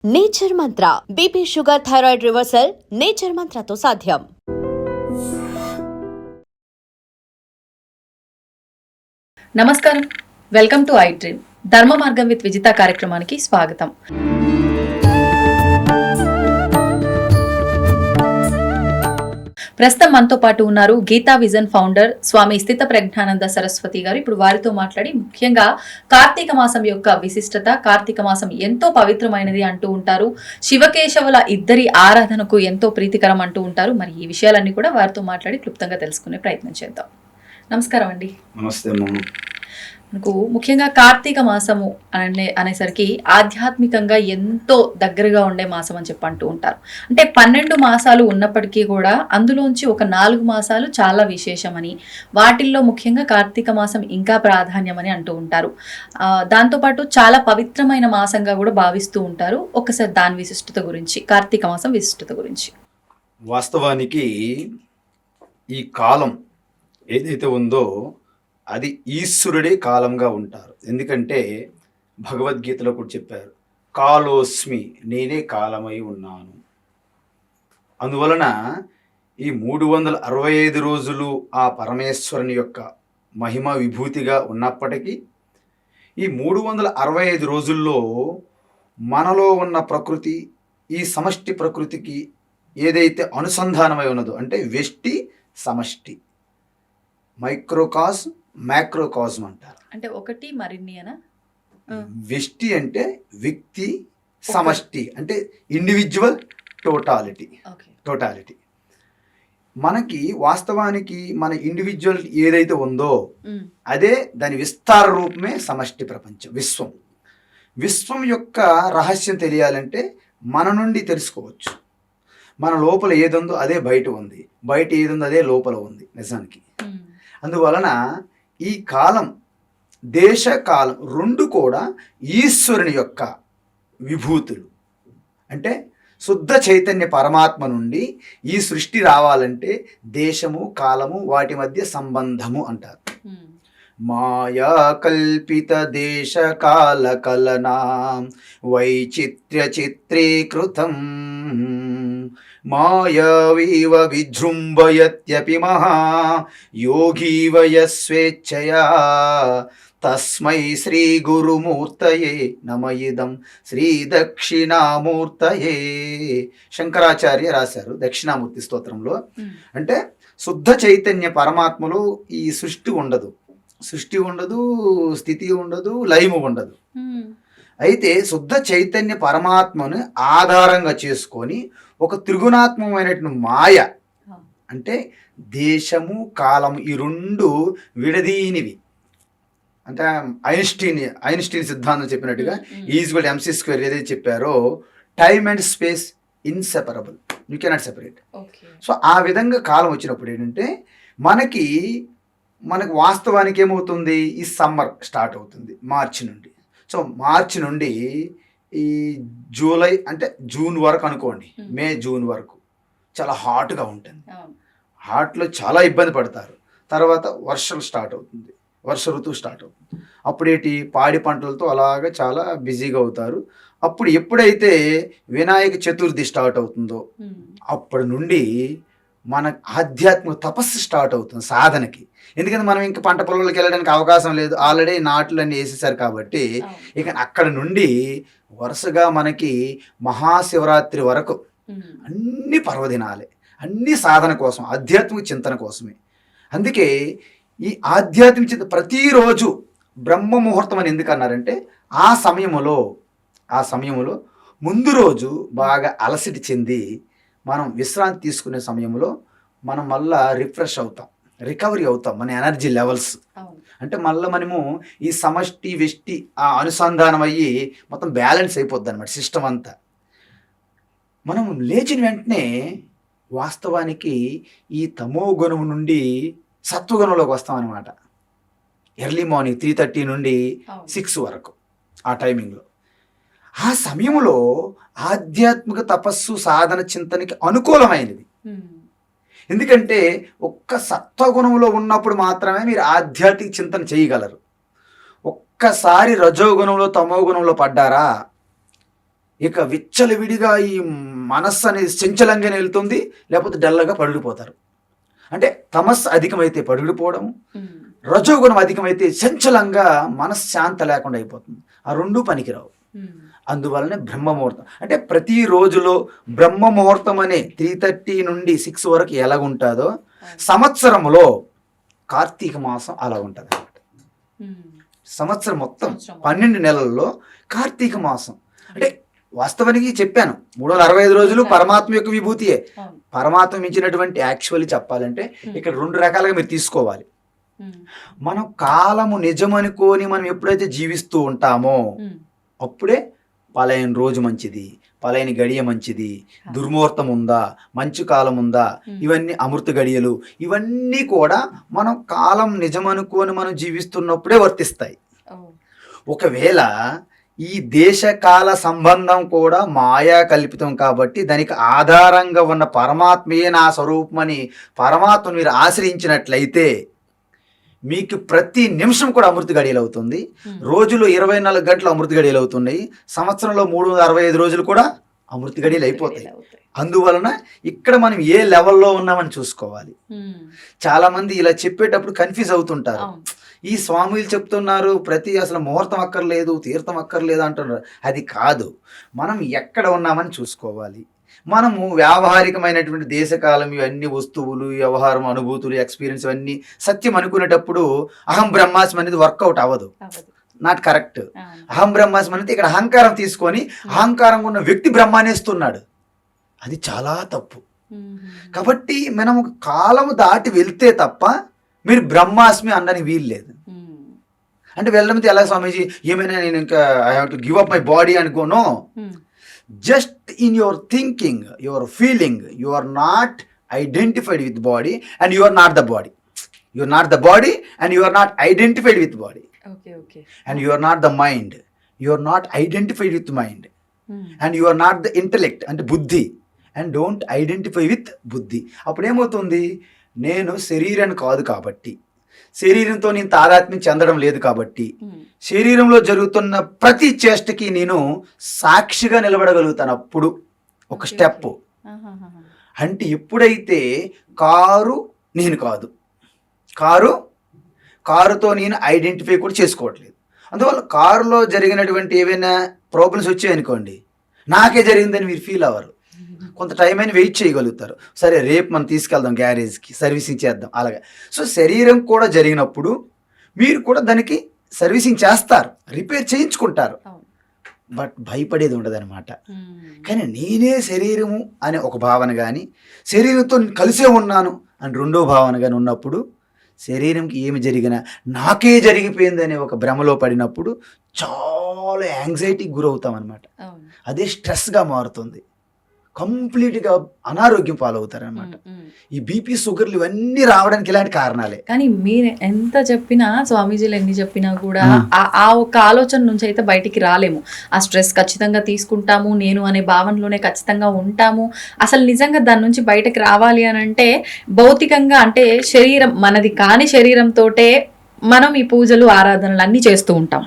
Nature Mantra BP sugar thyroid reversal Nature మంత్రతో సాధ్యం. నమస్కారం, వెల్కమ్ టు ఐ డ్రీమ్. ధర్మ మార్గం విత్ విజిత కార్యక్రమానికి స్వాగతం. ప్రస్తుతం మనతో పాటు ఉన్నారు గీతా విజన్ ఫౌండర్ స్వామి స్థిత ప్రజ్ఞానంద సరస్వతి గారు. ఇప్పుడు వారితో మాట్లాడి ముఖ్యంగా కార్తీక మాసం యొక్క విశిష్టత, కార్తీక మాసం ఎంతో పవిత్రమైనది అంటూ ఉంటారు, శివకేశవుల ఇద్దరి ఆరాధనకు ఎంతో ప్రీతికరం అంటూ ఉంటారు. మరి ఈ విషయాలన్నీ కూడా వారితో మాట్లాడి క్లుప్తంగా తెలుసుకునే ప్రయత్నం చేద్దాం. నమస్కారం అండి. నమస్తే. మనకు ముఖ్యంగా కార్తీక మాసము అనేసరికి ఆధ్యాత్మికంగా ఎంతో దగ్గరగా ఉండే మాసం అని చెప్పి అంటూ ఉంటారు. అంటే 12 మాసాలు ఉన్నప్పటికీ కూడా అందులోంచి ఒక 4 మాసాలు చాలా విశేషమని, వాటిల్లో ముఖ్యంగా కార్తీక మాసం ఇంకా ప్రాధాన్యమని అంటూ ఉంటారు. దాంతోపాటు చాలా పవిత్రమైన మాసంగా కూడా భావిస్తూ ఉంటారు. ఒకసారి దాని విశిష్టత గురించి, కార్తీక మాసం విశిష్టత గురించి. వాస్తవానికి ఈ కాలం ఏదైతే ఉందో అది ఈశ్వరుడే కాలంగా ఉంటారు. ఎందుకంటే భగవద్గీతలో కూడా చెప్పారు, కాలోస్మి, నేనే కాలమై ఉన్నాను. అందువలన ఈ 365 రోజులు ఆ పరమేశ్వరుని యొక్క మహిమ విభూతిగా ఉన్నప్పటికీ ఈ 365 రోజుల్లో మనలో ఉన్న ప్రకృతి, ఈ సమష్టి ప్రకృతికి ఏదైతే అనుసంధానమై ఉన్నదో, అంటే వ్యష్టి సమష్టి, మైక్రోకాస్ మ్యాక్రోకాస్మ్ అంటారు. అంటే ఒకటి మరిన్ని అనా? వ్యష్టి అంటే వ్యక్తి, సమష్టి అంటే ఇండివిజువల్, టోటాలిటీ. మనకి వాస్తవానికి మన ఇండివిజువల్ ఏదైతే ఉందో అదే దాని విస్తార రూపమే సమష్టి ప్రపంచం, విశ్వం యొక్క రహస్యం తెలియాలంటే మన నుండి తెలుసుకోవచ్చు. మన లోపల ఏదుందో అదే బయట ఉంది, బయట ఏదుందో అదే లోపల ఉంది నిజానికి. అందువలన ఈ కాలం, దేశకాలం రెండు కూడా ఈశ్వరుని యొక్క విభూతులు. అంటే శుద్ధ చైతన్య పరమాత్మ నుండి ఈ సృష్టి రావాలంటే దేశము, కాలము, వాటి మధ్య సంబంధము అంటారు. మాయా కల్పిత దేశ కాల కలనాం వైచిత్ర్య చిత్రీకృతం మాయావీవ విజృంభయత్యపి మహా యోగీవ యస్వేచ్ఛయా తస్మై శ్రీ గురుమూర్తయే నమయిదం శ్రీ దక్షిణామూర్తయే. శంకరాచార్య రాశారు దక్షిణామూర్తి స్తోత్రంలో. అంటే శుద్ధ చైతన్య పరమాత్మలో ఈ సృష్టి ఉండదు, స్థితి ఉండదు, లయము ఉండదు. అయితే శుద్ధ చైతన్య పరమాత్మను ఆధారంగా చేసుకొని ఒక త్రిగుణాత్మకమైనటువంటి మాయ, అంటే దేశము, కాలము, ఈ రెండు విడదీనివి. అంటే ఐన్స్టీన్ సిద్ధాంతం చెప్పినట్టుగా ఈజ్వల్ MC² ఏదైతే చెప్పారో, time and space inseparable, you cannot separate. So ఆ విధంగా కాలం వచ్చినప్పుడు ఏంటంటే మనకి వాస్తవానికి ఏమవుతుంది, ఈ సమ్మర్ స్టార్ట్ అవుతుంది మార్చి నుండి. సో మార్చి నుండి ఈ జూలై అంటే జూన్ వరకు అనుకోండి, మే జూన్ వరకు చాలా హాట్గా ఉంటుంది. హాట్లో చాలా ఇబ్బంది పడతారు. తర్వాత వర్షం స్టార్ట్ అవుతుంది, వర్ష ఋతువు స్టార్ట్ అవుతుంది. అప్పుడేటి పాడి పంటలతో అలాగా చాలా బిజీగా అవుతారు. అప్పుడు ఎప్పుడైతే వినాయక చతుర్థి స్టార్ట్ అవుతుందో అప్పటి నుండి మన ఆధ్యాత్మిక తపస్సు స్టార్ట్ అవుతుంది సాధనకి. ఎందుకంటే మనం ఇంకా పంట పొలాలకు వెళ్ళడానికి అవకాశం లేదు, ఆల్రెడీ నాట్లు అన్నీ వేసేసారు కాబట్టి ఇక అక్కడ నుండి వరుసగా మనకి మహాశివరాత్రి వరకు అన్ని పర్వదినాలే, అన్ని సాధన కోసం, ఆధ్యాత్మిక చింతన కోసమే. అందుకే ఈ ఆధ్యాత్మిక చింతన ప్రతిరోజు బ్రహ్మ ముహూర్తం అని ఎందుకు అన్నారంటే ఆ సమయంలో ముందు రోజు బాగా అలసటి చెంది మనం విశ్రాంతి తీసుకునే సమయంలో మనం మళ్ళా రిఫ్రెష్ అవుతాం, రికవరీ అవుతాం, మన ఎనర్జీ లెవెల్స్. అంటే మళ్ళీ మనము ఈ సమష్టి వ్యష్టి అనుసంధానం అయ్యి మొత్తం బ్యాలెన్స్ అయిపోద్ది అనమాట సిస్టమ్ అంతా. మనం లేచిన వెంటనే వాస్తవానికి ఈ తమో గుణం నుండి సత్వగుణంలోకి వస్తామన్నమాట. ఎర్లీ మార్నింగ్ 3:30 నుండి 6 వరకు ఆ టైమింగ్లో. ఆ సమయంలో ఆధ్యాత్మిక తపస్సు, సాధన, చింతనకి అనుకూలమైనది. ఎందుకంటే ఒక్క సత్వగుణంలో ఉన్నప్పుడు మాత్రమే మీరు ఆధ్యాత్మిక చింతన చేయగలరు. ఒక్కసారి రజోగుణంలో, తమోగుణంలో పడ్డారా ఇక విచ్చలవిడిగా ఈ మనస్సు అనేది చంచలంగానే వెళ్తుంది, లేకపోతే డల్లగా పడిపోతారు. అంటే తమస్సు అధికమైతే పడిపోవడం, రజోగుణం అధికమైతే చంచలంగా మనశ్శాంత లేకుండా అయిపోతుంది. ఆ రెండూ పనికిరావు. అందువలనే బ్రహ్మముహూర్తం అంటే ప్రతి రోజులో బ్రహ్మముహూర్తం అనే 3:30 నుండి 6 వరకు ఎలాగుంటుందో సంవత్సరంలో కార్తీక మాసం అలా ఉంటుంది అన్నమాట. సంవత్సరం మొత్తం 12 నెలల్లో కార్తీక మాసం అంటే వాస్తవానికి చెప్పాను 365 రోజులు పరమాత్మ యొక్క విభూతియే. పరమాత్మ మించినటువంటి యాక్చువల్లీ చెప్పాలంటే ఇక్కడ 2 రకాలుగా మీరు తీసుకోవాలి. మనం కాలము నిజమనుకోని మనం ఎప్పుడైతే జీవిస్తూ ఉంటామో అప్పుడే పలాయన రోజు మంచిది, పలాయని గడియ మంచిది, దుర్ముహూర్తం ఉందా, మంచు కాలం ఉందా, ఇవన్నీ అమృత గడియలు, ఇవన్నీ కూడా మనం కాలం నిజమనుకోని మనం జీవిస్తున్నప్పుడే వర్తిస్తాయి. ఒకవేళ ఈ దేశకాల సంబంధం కూడా మాయా కల్పితం కాబట్టి దానికి ఆధారంగా ఉన్న పరమాత్మయే నా స్వరూపమని పరమాత్మను మీరు ఆశ్రయించినట్లయితే మీకు ప్రతి నిమిషం కూడా అమృత గడియలు అవుతుంది. రోజులో 24 గంటలు అమృత గడియలు అవుతున్నాయి. సంవత్సరంలో 365 రోజులు కూడా అమృత గడియలు అయిపోతాయి. అందువలన ఇక్కడ మనం ఏ లెవెల్లో ఉన్నామని చూసుకోవాలి. చాలా మంది ఇలా చెప్పేటప్పుడు కన్ఫ్యూజ్ అవుతుంటారు. ఈ స్వాములు చెప్తున్నారు ప్రతి అసలు ముహూర్తం అక్కర్లేదు, తీర్థం అక్కర్లేదు అంటున్నారు. అది కాదు, మనం ఎక్కడ ఉన్నామని చూసుకోవాలి. మనము వ్యావహారికమైనటువంటి దేశకాలం ఇవన్నీ వస్తువులు, వ్యవహారం, అనుభూతులు, ఎక్స్పీరియన్స్ ఇవన్నీ సత్యం అనుకునేటప్పుడు అహం బ్రహ్మాస్మి అనేది వర్కౌట్ అవ్వదు. Not correct. అహం బ్రహ్మాస్మి అనేది ఇక్కడ అహంకారం తీసుకొని అహంకారంగా ఉన్న వ్యక్తి బ్రహ్మానేస్తున్నాడు. అది చాలా తప్పు. కాబట్టి మనం కాలం దాటి వెళ్తే తప్ప మీరు బ్రహ్మాస్మి అనడానికి వీల్లేదు. అంటే వెళ్ళడం ఎలా స్వామీజీ ఏమైనా నేను ఇంకా I have to give up my body అనుకోను. Just in your thinking, your feeling, you are not identified with body and you are not the body. You are not the body and you are not identified with body. Okay. And you are not the mind. You are not identified with mind. And you are not the intellect and buddhi. And don't identify with buddhi. అప్పుడేమవుతుంది, నేను శరీరాన్ని కాదు కాబట్టి, శరీరంతో నేను తాదాత్మ్యం చెందడం లేదు కాబట్టి, శరీరంలో జరుగుతున్న ప్రతి చేష్టకి నేను సాక్షిగా నిలబడగలుగుతాను. అప్పుడు ఒక స్టెప్. అంటే ఎప్పుడైతే కారు నేను కాదు, కారుతో నేను ఐడెంటిఫై కూడా చేసుకోవట్లేదు. అందువల్ల కారులో జరిగినటువంటి ఏవైనా ప్రాబ్లమ్స్ వచ్చాయనుకోండి, నాకే జరిగిందని మీరు ఫీల్ అవ్వరు. కొంత టైం అయినా వెయిట్ చేయగలుగుతారు. సరే రేపు మనం తీసుకెళ్దాం గ్యారేజ్కి, సర్వీసింగ్ చేద్దాం అలాగా. సో శరీరం కూడా జరిగినప్పుడు మీరు కూడా దానికి సర్వీసింగ్ చేస్తారు, రిపేర్ చేయించుకుంటారు. బట్ భయపడేది ఉండదన్నమాట. కానీ నేనే శరీరము అనే ఒక భావన కానీ, శరీరంతో కలిసే ఉన్నాను అని రెండో భావన కానీ ఉన్నప్పుడు, శరీరంకి ఏమి జరిగినా నాకే జరిగిపోయింది అనే ఒక భ్రమలో పడినప్పుడు చాలా యాంగ్జైటీకి గురవుతాం అనమాట. అదే స్ట్రెస్గా మారుతుంది. కంప్లీట్గా అనారోగ్యం పాలవుతారనమాట. ఈ బీపీ, షుగర్లు ఇవన్నీ రావడానికి ఇలాంటి కారణాలే. కానీ మీరు ఎంత చెప్పినా, స్వామీజీలు ఎన్ని చెప్పినా కూడా ఆ ఒక ఆలోచన నుంచి అయితే బయటికి రాలేము. ఆ స్ట్రెస్ ఖచ్చితంగా తీసుకుంటాము, నేను అనే భావనలోనే ఖచ్చితంగా ఉంటాము. అసలు నిజంగా దాని నుంచి బయటకు రావాలి అని అంటే భౌతికంగా, అంటే శరీరం మనది కాని శరీరంతోటే మనం ఈ పూజలు, ఆరాధనలు అన్నీ చేస్తూ ఉంటాం.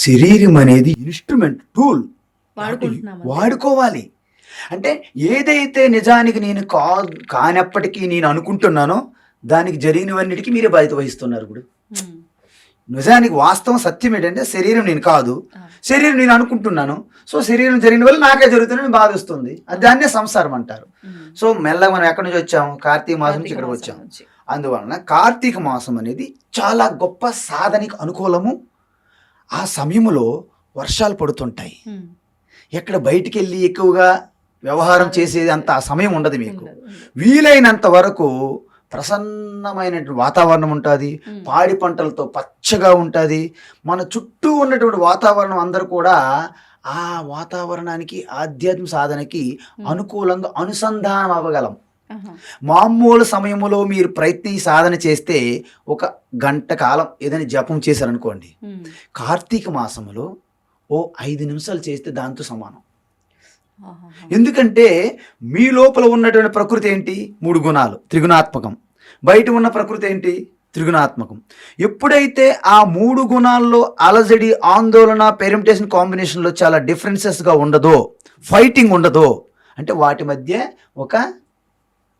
శరీరం అనేది ఇన్స్ట్రుమెంట్, టూల్ వాడుకోవాలి. అంటే ఏదైతే నిజానికి నేను కానప్పటికీ నేను అనుకుంటున్నానో దానికి జరిగినవన్నిటికీ మీరే బాధ్యత వహిస్తున్నారు. ఇప్పుడు నిజానికి వాస్తవం సత్యం ఏంటంటే శరీరం నేను కాదు, శరీరం నేను అనుకుంటున్నాను. సో శరీరం జరిగిన వల్ల నాకే జరుగుతుందని బాధిస్తుంది. దాన్నే సంసారం అంటారు. సో మెల్లగా మనం ఎక్కడి నుంచి వచ్చాము, కార్తీక మాసం నుంచి ఇక్కడికి వచ్చాము. అందువలన కార్తీక మాసం అనేది చాలా గొప్ప సాధనకి అనుకూలము. ఆ సమయంలో వర్షాలు పడుతుంటాయి. ఎక్కడ బయటికి వెళ్ళి ఎక్కువగా వ్యవహారం చేసేది అంత సమయం ఉండదు. మీకు వీలైనంత వరకు ప్రసన్నమైనటువంటి వాతావరణం ఉంటుంది, పాడి పంటలతో పచ్చగా ఉంటుంది. మన చుట్టూ ఉన్నటువంటి వాతావరణం అందరూ కూడా ఆ వాతావరణానికి, ఆధ్యాత్మిక సాధనకి అనుకూలంగా అనుసంధానం అవ్వగలం. మామూలు సమయంలో మీరు ప్రయత్ని సాధన చేస్తే 1 గంట కాలం ఏదైనా జపం చేశారనుకోండి, కార్తీక మాసంలో 5 నిమిషాలు చేస్తే దాంతో సమానం. ఎందుకంటే మీ లోపల ఉన్నటువంటి ప్రకృతి ఏంటి? 3 గుణాలు, త్రిగుణాత్మకం. బయట ఉన్న ప్రకృతి ఏంటి? త్రిగుణాత్మకం. ఎప్పుడైతే ఆ 3 గుణాల్లో అలజడి, ఆందోళన, పెర్మిటేషన్, కాంబినేషన్లో చాలా డిఫరెన్సెస్గా ఉండదో, ఫైటింగ్ ఉండదో, అంటే వాటి మధ్య ఒక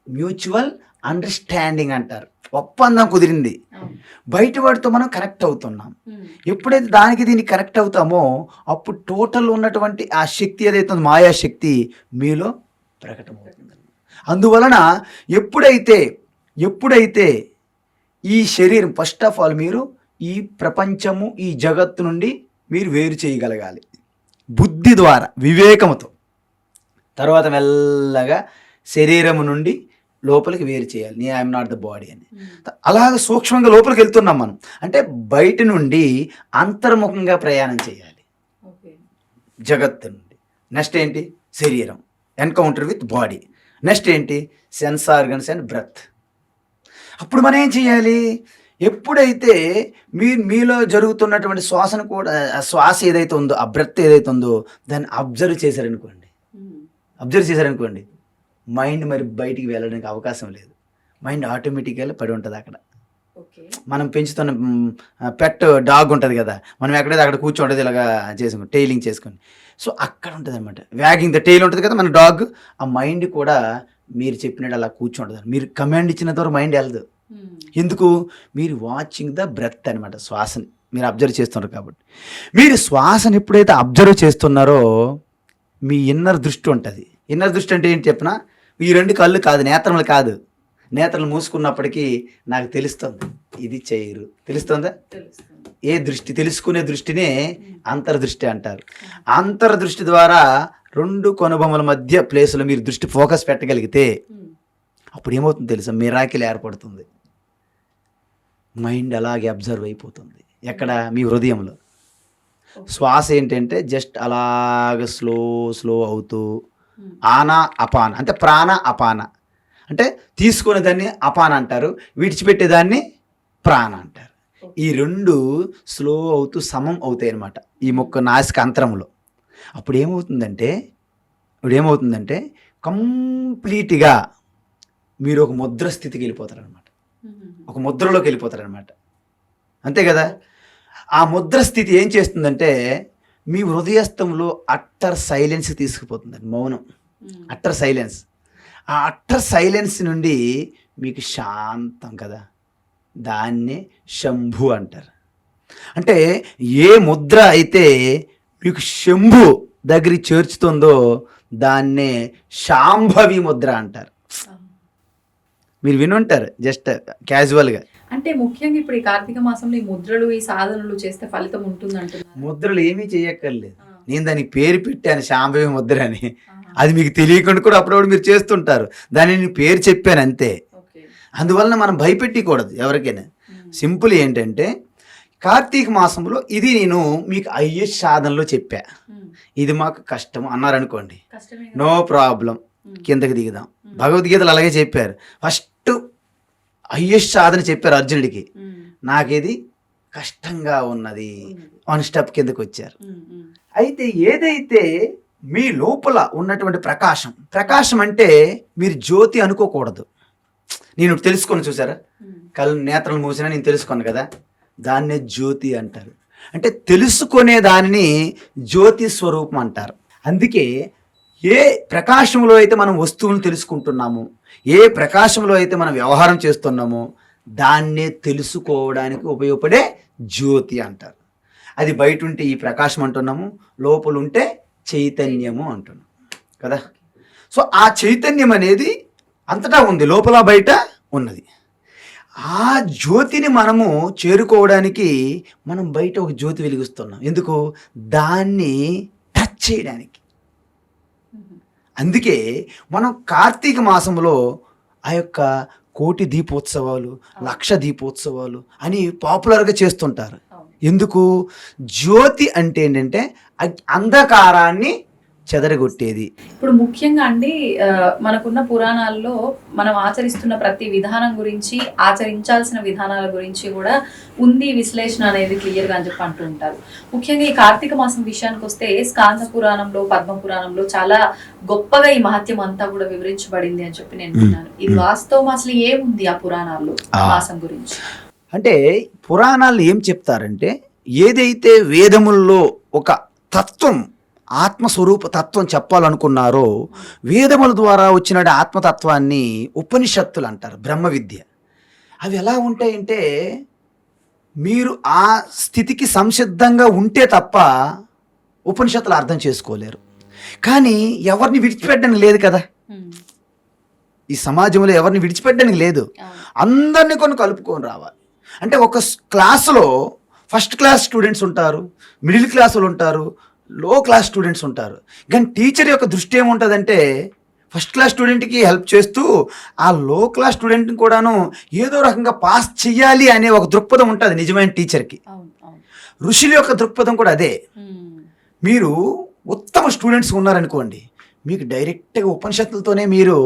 మ్యూచువల్ అండర్స్టాండింగ్ అంటారు, ఒప్పందం కుదిరింది. బయట వాడితో మనం కనెక్ట్ అవుతున్నాం. ఎప్పుడైతే దానికి దీనికి కనెక్ట్ అవుతామో అప్పుడు టోటల్ ఉన్నటువంటి ఆ శక్తి ఏదైతే ఉందో, మాయాశక్తి మీలో ప్రకటమవుతుంది. అందువలన ఎప్పుడైతే ఈ శరీరం, ఫస్ట్ ఆఫ్ ఆల్ మీరు ఈ ప్రపంచము, ఈ జగత్తు నుండి మీరు వేరు చేయగలగాలి బుద్ధి ద్వారా, వివేకముతో. తర్వాత మెల్లగా శరీరము నుండి లోపలికి వేరు చేయాలి, నీ ఐఎమ్ నాట్ ద బాడీ అని. అలాగ సూక్ష్మంగా లోపలికి వెళ్తున్నాం మనం. అంటే బయట నుండి అంతర్ముఖంగా ప్రయాణం చేయాలి జగత్తు నుండి. నెక్స్ట్ ఏంటి? శరీరం, ఎన్కౌంటర్ విత్ బాడీ. నెక్స్ట్ ఏంటి? Sense organs and breath. అప్పుడు మనం ఏం చేయాలి? ఎప్పుడైతే మీలో జరుగుతున్నటువంటి శ్వాసను కూడా, శ్వాస ఏదైతే ఉందో, ఆ బ్రెత్ ఏదైతే ఉందో దాన్ని అబ్జర్వ్ చేశారనుకోండి, మైండ్ మరి బయటికి వెళ్ళడానికి అవకాశం లేదు. మైండ్ ఆటోమేటిక్గా పడి ఉంటుంది అక్కడ. మనం పెంచుతున్న పెట్ డాగ్ ఉంటుంది కదా, మనం ఎక్కడైతే అక్కడ కూర్చోంటుంది, ఇలాగా చేసుకుని టైలింగ్ చేసుకొని. సో అక్కడ ఉంటుంది అనమాట, వ్యాగింగ్ ద టైల్ ఉంటుంది కదా మన డాగ్. ఆ మైండ్ కూడా మీరు చెప్పినట్టు అలా కూర్చుంటుంది. మీరు కమాండ్ ఇచ్చిన తర్వాత మైండ్ వెళ్ళదు. ఎందుకు? మీరు వాచింగ్ ద బ్రెత్ అనమాట, శ్వాసని మీరు అబ్జర్వ్ చేస్తున్నారు కాబట్టి. మీరు శ్వాసను ఎప్పుడైతే అబ్జర్వ్ చేస్తున్నారో మీ ఇన్నర్ దృష్టి ఉంటుంది. ఇన్నర్ దృష్టి అంటే ఏంటి చెప్పినా, ఈ 2 కళ్ళు కాదు, నేత్రములు కాదు. నేత్రలు మూసుకున్నప్పటికీ నాకు తెలుస్తుంది ఇది చేయరు. తెలుస్తుందా? ఏ దృష్టి? తెలుసుకునే దృష్టినే అంతర్దృష్టి అంటారు. అంతర్దృష్టి ద్వారా 2 కనుబొమ్మల మధ్య ప్లేస్లో మీరు దృష్టి ఫోకస్ పెట్టగలిగితే అప్పుడు ఏమవుతుంది తెలుసా? మిరాకిల్ ఏర్పడుతుంది. మైండ్ అలాగే అబ్జర్వ్ అయిపోతుంది. ఎక్కడ? మీ హృదయంలో. శ్వాస ఏంటంటే జస్ట్ అలాగ స్లో అవుతూ, ఆనా అపాన అంటే ప్రాణ అపాన అంటే తీసుకునే దాన్ని అపాన అంటారు, విడిచిపెట్టేదాన్ని ప్రాణ అంటారు. ఈ 2 స్లో అవుతూ సమం అవుతాయి అన్నమాట ఈ మొక్క నాసిక అంతరంలో. అప్పుడు ఏమవుతుందంటే కంప్లీట్గా మీరు ఒక ముద్ర స్థితికి వెళ్ళిపోతారనమాట, ఒక ముద్రలోకి వెళ్ళిపోతారనమాట. అంతే కదా? ఆ ముద్ర స్థితి ఏం చేస్తుందంటే మీ హృదయస్థంలో అట్టర్ సైలెన్స్ తీసుకుపోతుందండి, మౌనం, అట్టర్ సైలెన్స్. ఆ అట్టర్ సైలెన్స్ నుండి మీకు శాంతం కదా, దాన్నే శంభు అంటారు. అంటే ఏ ముద్ర అయితే మీకు శంభు దగ్గరికి చేర్చుతుందో దాన్నే శాంభవి ముద్ర అంటారు. మీరు వినుంటారు జస్ట్ క్యాజువల్గా. అంటే ముఖ్యంగా ఇప్పుడు ఈ కార్తీక మాసంలో ఈ ముద్రలు, ఈ సాధనలు చేస్తే ఫలితం ఉంటుంది అంటున్నారు. ముద్రలు ఏమీ చేయక్కర్లేదు, నేను దానికి పేరు పెట్టాను శాంభవి ముద్ర అని. అది మీకు తెలియకుండా కూడా అప్పుడప్పుడు మీరు చేస్తుంటారు, దాన్ని నేను పేరు చెప్పాను అంతే. అందువలన మనం భయపెట్టకూడదు ఎవరికైనా. సింపుల్ ఏంటంటే కార్తీక మాసంలో ఇది నేను మీకు అయ్యే సాధనలో చెప్పా, ఇది మాకు కష్టం అన్నారనుకోండి, నో ప్రాబ్లం, కిందకి దిగుదాం. భగవద్గీతలు అలాగే చెప్పారు. ఫస్ట్ హయ్యెస్ట్ సాధన చెప్పారు అర్జునుడికి, నాకేది కష్టంగా ఉన్నది, 1 స్టెప్ కిందకి వచ్చారు. అయితే ఏదైతే మీ లోపల ఉన్నటువంటి ప్రకాశం అంటే మీరు జ్యోతి అనుకోకూడదు. నేను తెలుసుకొని చూసారా, కళ్ళు నేత్రాలు మూసినా నేను తెలుసుకున్నాను కదా, దాన్నే జ్యోతి అంటారు. అంటే తెలుసుకునే దానిని జ్యోతి స్వరూపం అంటారు. అందుకే ఏ ప్రకాశంలో అయితే మనం వస్తువులను తెలుసుకుంటున్నామో, ఏ ప్రకాశంలో అయితే మనం వ్యవహారం చేస్తున్నామో దాన్నే తెలుసుకోవడానికి ఉపయోగపడే జ్యోతి అంటారు. అది బయట ఉంటే ఈ ప్రకాశం అంటున్నాము, లోపల ఉంటే చైతన్యము అంటున్నాం కదా. సో ఆ చైతన్యం అనేది అంతటా ఉంది, లోపల బయట ఉన్నది. ఆ జ్యోతిని మనము చేరుకోవడానికి మనం బయట ఒక జ్యోతి వెలిగిస్తున్నాం. ఎందుకు? దాన్ని టచ్ చేయడానికి. అందుకే మనం కార్తీక మాసంలో ఆ యొక్క 1,000,000 దీపోత్సవాలు, 1,00,000 దీపోత్సవాలు అని పాపులర్గా చేస్తుంటారు. ఎందుకు? జ్యోతి అంటే ఏంటంటే అంధకారాన్ని చెదరగొట్టేది. ఇప్పుడు ముఖ్యంగా అండి మనకున్న పురాణాల్లో మనం ఆచరిస్తున్న ప్రతి విధానం గురించి, ఆచరించాల్సిన విధానాల గురించి కూడా ఉంది విశ్లేషణ అనేది క్లియర్గా అని చెప్పి అంటూ ఉంటారు. ముఖ్యంగా ఈ కార్తీక మాసం విషయానికి వస్తే స్కాంద పురాణంలో, పద్మ పురాణంలో చాలా గొప్పగా ఈ మహత్యం అంతా కూడా వివరించబడింది అని చెప్పి నేను విన్నాను. ఇది వాస్తవం అసలు ఏముంది ఆ పురాణాల్లో మాసం గురించి? అంటే పురాణాలు ఏం చెప్తారంటే, ఏదైతే వేదముల్లో ఒక తత్వం, ఆత్మస్వరూప తత్వం చెప్పాలనుకున్నారో, వేదముల ద్వారా వచ్చిన ఆత్మతత్వాన్ని ఉపనిషత్తులు అంటారు, బ్రహ్మ విద్య. అవి ఎలా ఉంటాయంటే, మీరు ఆ స్థితికి సంసిద్ధంగా ఉంటే తప్ప ఉపనిషత్తులు అర్థం చేసుకోలేరు. కానీ ఎవరిని విడిచిపెట్టడానికి లేదు కదా, ఈ సమాజంలో ఎవరిని విడిచిపెట్టడానికి లేదు, అందరినీ కొన్ని కలుపుకొని రావాలి. అంటే ఒక క్లాసులో ఫస్ట్ క్లాస్ స్టూడెంట్స్ ఉంటారు, మిడిల్ క్లాసులు ఉంటారు, లో క్లాస్ స్టూడెంట్స్ ఉంటారు. కానీ టీచర్ యొక్క దృష్టి ఏముంటుందంటే, ఫస్ట్ క్లాస్ స్టూడెంట్కి హెల్ప్ చేస్తూ ఆ లో క్లాస్ స్టూడెంట్ని కూడాను ఏదో రకంగా పాస్ చెయ్యాలి అనే ఒక దృక్పథం ఉంటుంది నిజమైన టీచర్కి. ఋషుల యొక్క దృక్పథం కూడా అదే. మీరు ఉత్తమ స్టూడెంట్స్ ఉన్నారనుకోండి, మీకు డైరెక్ట్గా ఉపనిషత్తులతోనే మీరు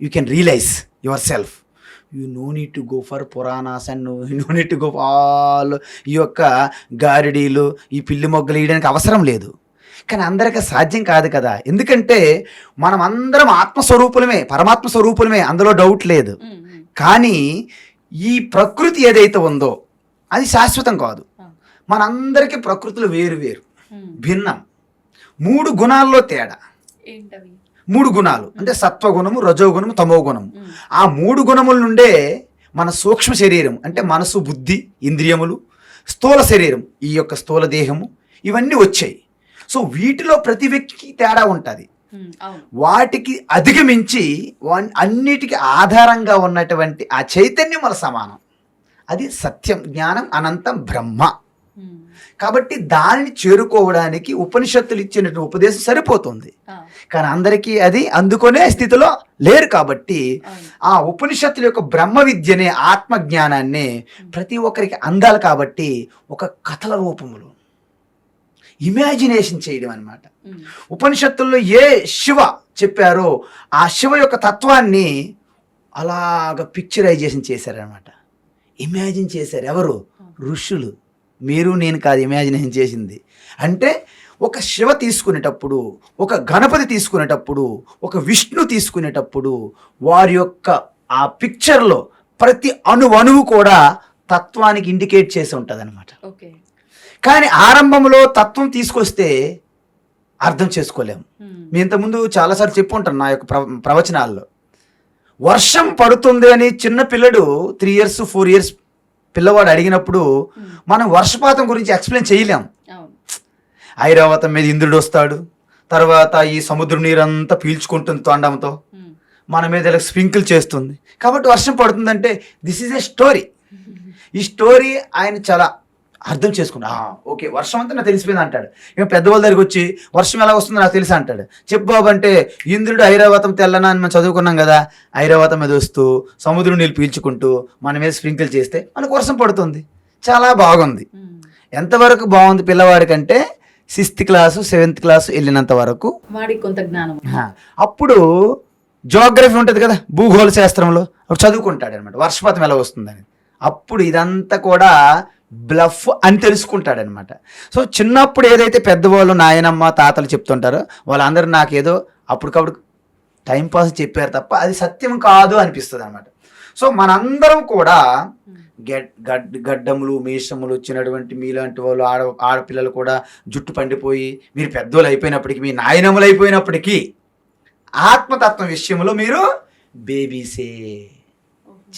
you can realise yourself. You no need to go for Puranas and no need to go all ఈ యొక్క గారిడీలు, ఈ పిల్లి మొగ్గలు వేయడానికి అవసరం లేదు. కానీ అందరికీ సాధ్యం కాదు కదా, ఎందుకంటే మనం అందరం ఆత్మస్వరూపులమే, పరమాత్మ స్వరూపులమే, అందులో డౌట్ లేదు. కానీ ఈ ప్రకృతి ఏదైతే ఉందో అది శాశ్వతం కాదు. మనందరికీ ప్రకృతులు వేరు వేరు, భిన్నం. 3 గుణాల్లో తేడా. 3 గుణాలు అంటే సత్వగుణము, రజోగుణము, తమో గుణము. ఆ 3 గుణముల నుండే మన సూక్ష్మ శరీరం అంటే మనసు, బుద్ధి, ఇంద్రియములు, స్థూల శరీరం, ఈ యొక్క స్థూల దేహము, ఇవన్నీ వచ్చాయి. సో వీటిలో ప్రతి వ్యక్తికి తేడా ఉంటుంది. వాటికి అధిగమించి అన్నిటికీ ఆధారంగా ఉన్నటువంటి ఆ చైతన్యం మన సమానం. అది సత్యం, జ్ఞానం, అనంతం, బ్రహ్మ. కాబట్టి దానిని చేరుకోవడానికి ఉపనిషత్తులు ఇచ్చినటువంటి ఉపదేశం సరిపోతుంది. కానీ అందరికీ అది అందుకునే స్థితిలో లేరు. కాబట్టి ఆ ఉపనిషత్తుల యొక్క బ్రహ్మ విద్యనే, ఆత్మజ్ఞానాన్ని ప్రతి ఒక్కరికి అందాలి. కాబట్టి ఒక కథల రూపములో ఇమాజినేషన్ చేయడం అన్నమాట. ఉపనిషత్తుల్లో ఏ శివ చెప్పారో ఆ శివ యొక్క తత్వాన్ని అలాగ పిక్చరైజేషన్ చేశారనమాట, ఇమాజిన్ చేశారు. ఎవరు? ఋషులు. మీరు నేను కాదు ఇమాజినేషన్ చేసింది. అంటే ఒక శివ తీసుకునేటప్పుడు, ఒక గణపతి తీసుకునేటప్పుడు, ఒక విష్ణు తీసుకునేటప్పుడు వారి యొక్క ఆ పిక్చర్లో ప్రతి అణువు కూడా తత్వానికి ఇండికేట్ చేసి ఉంటుంది అనమాట. కానీ ఆరంభంలో తత్వం తీసుకొస్తే అర్థం చేసుకోలేము. మీ ఇంతకుముందు చాలాసార్లు చెప్పుంటాను నా యొక్క ప్రవచనాల్లో. వర్షం పడుతుంది అని చిన్న పిల్లడు 3 years 4 years పిల్లవాడు అడిగినప్పుడు మనం వర్షపాతం గురించి ఎక్స్ప్లెయిన్ చేయలేం. ఐరావతం మీద ఇంద్రుడు వస్తాడు, తర్వాత ఈ సముద్రం నీరంతా పీల్చుకుంటుంది తొండంతో, మన మీద ఇలా స్ప్రింకిల్ చేస్తుంది, కాబట్టి వర్షం పడుతుందంటే దిస్ ఈజ్ ఎ స్టోరీ. ఈ స్టోరీ ఆయన చాలా అర్థం చేసుకున్నా. ఓకే, వర్షం అంతా నాకు తెలిసిపోయింది అంటాడు. ఇక పెద్దవాళ్ళ దగ్గరికి వచ్చి వర్షం ఎలా వస్తుందో నాకు తెలుసు అంటాడు. చెప్పు బాబు అంటే, ఇంద్రుడు ఐరావతం తెల్లనా అని మనం చదువుకున్నాం కదా, ఐరావతం మీద వస్తూ సముద్రం నీళ్ళు పీల్చుకుంటూ మన మీద స్ప్రింకిల్ చేస్తే మనకు వర్షం పడుతుంది. చాలా బాగుంది. ఎంతవరకు బాగుంది పిల్లవాడికంటే 6th class 7th class వెళ్ళినంత వరకు వాడికి కొంత జ్ఞానం. అప్పుడు జియోగ్రఫీ ఉంటుంది కదా, భూగోళ శాస్త్రంలో అప్పుడు చదువుకుంటాడు అనమాట వర్షపాతం ఎలా వస్తుందని. అప్పుడు ఇదంతా కూడా బ్లఫ్ అని తెలుసుకుంటాడనమాట. సో చిన్నప్పుడు ఏదైతే పెద్దవాళ్ళు, నాయనమ్మ, తాతలు చెప్తుంటారో వాళ్ళందరూ నాకేదో అప్పటికప్పుడు టైంపాస్ చెప్పారు తప్ప అది సత్యం కాదు అనిపిస్తుంది అనమాట. సో మనందరం కూడా గడ్డములు, మీసములు వచ్చినటువంటి మీలాంటి వాళ్ళు, ఆడపిల్లలు కూడా జుట్టు పండిపోయి మీరు పెద్దోళ్ళు అయిపోయినప్పటికీ, మీ నాయనములు అయిపోయినప్పటికీ ఆత్మతత్వం విషయంలో మీరు బేబీసే,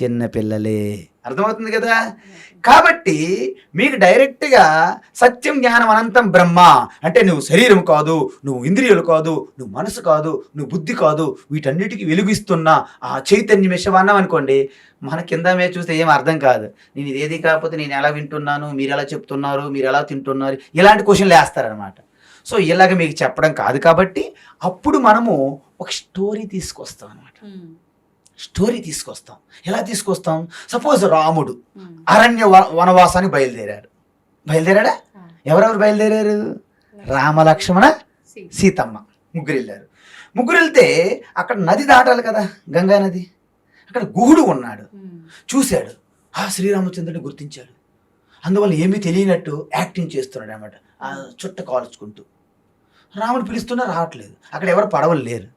చిన్నపిల్లలే. అర్థమవుతుంది కదా. కాబట్టి మీకు డైరెక్ట్గా సత్యం, జ్ఞానం, అనంతం, బ్రహ్మ అంటే నువ్వు శరీరం కాదు, నువ్వు ఇంద్రియాలు కాదు, నువ్వు మనసు కాదు, నువ్వు బుద్ధి కాదు, వీటన్నిటికీ వెలుగిస్తున్న ఆ చైతన్యం విషయం అనుకోండి, మన కింద మీద చూస్తే ఏం అర్థం కాదు. నేను ఇదేది కాకపోతే నేను ఎలా వింటున్నాను, మీరు ఎలా చెప్తున్నారు, మీరు ఎలా తింటున్నారు, ఇలాంటి క్వశ్చన్లు వేస్తారనమాట. సో ఇలాగ మీకు చెప్పడం కాదు. కాబట్టి అప్పుడు మనము ఒక స్టోరీ తీసుకొస్తాం అనమాట. స్టోరీ తీసుకొస్తాం. ఎలా తీసుకొస్తాం? సపోజ్ రాముడు అరణ్య వనవాసానికి బయలుదేరాడా? ఎవరెవరు బయలుదేరారు? రామ, లక్ష్మణ, సీతమ్మ ముగ్గురు వెళ్ళారు. ముగ్గురు వెళ్తే అక్కడ నది దాటాలి కదా, గంగా నది. అక్కడ గుహుడు ఉన్నాడు, చూశాడు. ఆ శ్రీరామచంద్రుడిని గుర్తించాడు. అందువల్ల ఏమీ తెలియనట్టు యాక్టింగ్ చేస్తున్నాడు అనమాట, ఆ చుట్ట కాల్చుకుంటూ. రాముడు పిలుస్తున్నా రావట్లేదు, అక్కడ ఎవరు పడవలు లేరు.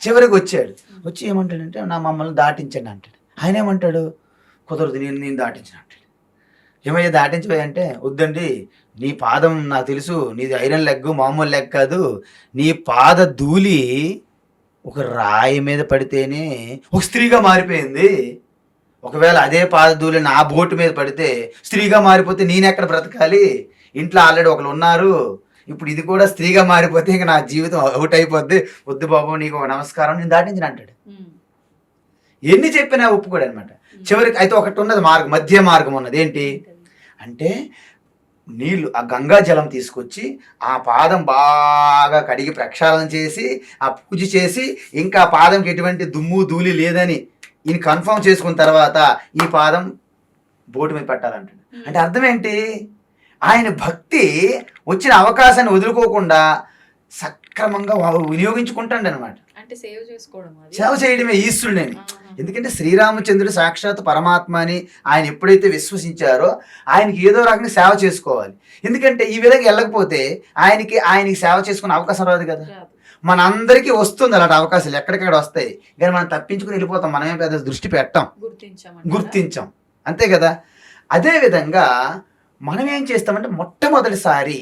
చివరికి వచ్చాడు. వచ్చి ఏమంటాడంటే, నా మమ్మల్ని దాటించండి అంటాడు. ఆయన ఏమంటాడు? కుదరదు, నేను దాటించను అంటాడు. ఏమయ్యా దాటించిపోయి అంటే, వద్దండి నీ పాదం నాకు తెలుసు, నీది ఐరన్ లెగ్ మామూలు లెగ్ కాదు, నీ పాద ధూళి ఒక రాయి మీద పడితేనే ఒక స్త్రీగా మారిపోయింది. ఒకవేళ అదే పాద ధూళి నా బోటు మీద పడితే స్త్రీగా మారిపోతే నేనెక్కడ బ్రతకాలి? ఇంట్లో ఆల్రెడీ ఒకరు ఉన్నారు, ఇప్పుడు ఇది కూడా స్త్రీగా మారిపోతే ఇంక నా జీవితం అవుట్ అయిపోద్ది. వద్దు బాబు నీకు ఒక నమస్కారం, నేను దాటించిన అంటాడు. ఎన్ని చెప్పినా ఒప్పుకోడు అనమాట. చివరికి అయితే ఒకటి ఉన్నది మార్గం, మధ్య మార్గం ఉన్నది. ఏంటి అంటే నీళ్లు ఆ గంగా జలం తీసుకొచ్చి ఆ పాదం బాగా కడిగి ప్రక్షాళన చేసి ఆ పూజ చేసి ఇంకా పాదంకి ఎటువంటి దుమ్ము ధూళి లేదని ఈయన కన్ఫర్మ్ చేసుకున్న తర్వాత ఈ పాదం బోటు మీద పెట్టాలంటాడు. అంటే అర్థం ఏంటి? ఆయన భక్తి వచ్చిన అవకాశాన్ని వదులుకోకుండా సక్రమంగా వినియోగించుకుంటాడు అనమాట. అంటే సేవ చేయడమే ఈశ్వరుడని. ఎందుకంటే శ్రీరామచంద్రుడు సాక్షాత్ పరమాత్మ అని ఆయన ఎప్పుడైతే విశ్వసించారో ఆయనకి ఏదో రకంగా సేవ చేసుకోవాలి. ఎందుకంటే ఈ విధంగా వెళ్ళకపోతే ఆయనకి సేవ చేసుకునే అవకాశం రాదు కదా. మనందరికీ వస్తుంది అలాంటి అవకాశాలు, ఎక్కడికక్కడ వస్తాయి, కానీ మనం తప్పించుకుని వెళ్ళిపోతాం. మనమే పెద్ద దృష్టి పెట్టాం, గుర్తించాం, అంతే కదా. అదేవిధంగా మనం ఏం చేస్తామంటే మొట్టమొదటిసారి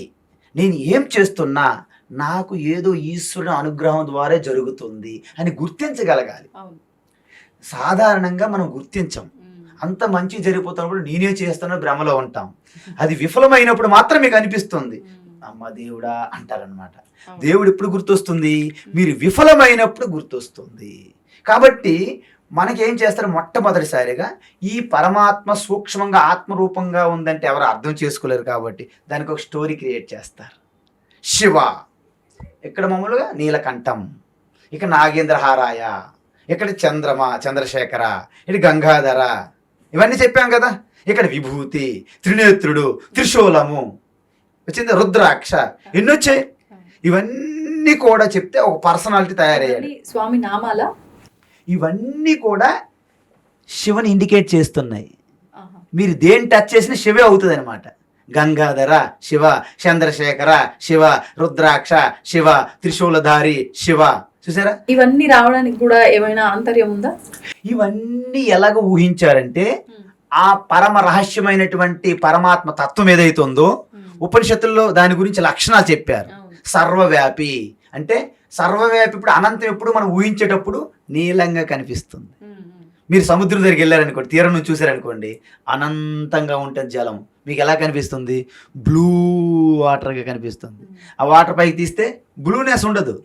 నేను ఏం చేస్తున్నా నాకు ఏదో ఈశ్వరుని అనుగ్రహం ద్వారా జరుగుతుంది అని గుర్తించగలగాలి. సాధారణంగా మనం గుర్తించం. అంత మంచి జరిగిపోతున్నప్పుడు నేనే చేస్తానో భ్రమలో ఉంటాం. అది విఫలమైనప్పుడు మాత్రం మీకు అనిపిస్తుంది, అమ్మ దేవుడా అంటారనమాట. దేవుడు ఎప్పుడు గుర్తొస్తుంది? మీరు విఫలమైనప్పుడు గుర్తొస్తుంది. కాబట్టి మనకేం చేస్తారు? మొట్టమొదటిసారిగా ఈ పరమాత్మ సూక్ష్మంగా ఆత్మరూపంగా ఉందంటే ఎవరు అర్థం చేసుకోలేరు కాబట్టి దానికి ఒక స్టోరీ క్రియేట్ చేస్తారు. శివ, ఇక్కడ మామూలుగా నీలకంఠం, ఇక నాగేంద్రహారాయ, ఇక్కడ చంద్రశేఖర, ఇటు గంగాధర, ఇవన్నీ చెప్పాం కదా. ఇక్కడ విభూతి, త్రినేత్రుడు, త్రిశూలము వచ్చింది, రుద్రాక్ష, ఎన్ని వచ్చాయి. ఇవన్నీ కూడా చెప్తే ఒక పర్సనాలిటీ తయారయ్యాడు. స్వామి నామాల ఇవన్నీ కూడా శివని ఇండికేట్ చేస్తున్నాయి. మీరు దేని టచ్ చేసినా శివే అవుతుంది అనమాట. గంగాధర శివ, చంద్రశేఖర శివ, రుద్రాక్ష శివ, త్రిశూలధారి శివ. చూసారా? ఇవన్నీ రావడానికి కూడా ఏమైనా ఆంతర్యం ఉందా? ఇవన్నీ ఎలాగ ఊహించారంటే ఆ పరమ రహస్యమైనటువంటి పరమాత్మ తత్వం ఏదైతుందో ఉపనిషత్తుల్లో దాని గురించి లక్షణాలు చెప్పారు. సర్వవ్యాపి అంటే సర్వవ్యాపి. ఇప్పుడు అనంతం ఎప్పుడు మనం ఊహించేటప్పుడు నీలంగా కనిపిస్తుంది. మీరు సముద్రం దగ్గరికి వెళ్ళారనుకోండి, తీరం నుంచి చూసారనుకోండి, అనంతంగా ఉంటుంది జలం. మీకు ఎలా కనిపిస్తుంది? బ్లూ వాటర్గా కనిపిస్తుంది. ఆ వాటర్ పైకి తీస్తే బ్లూనెస్ ఉండదు.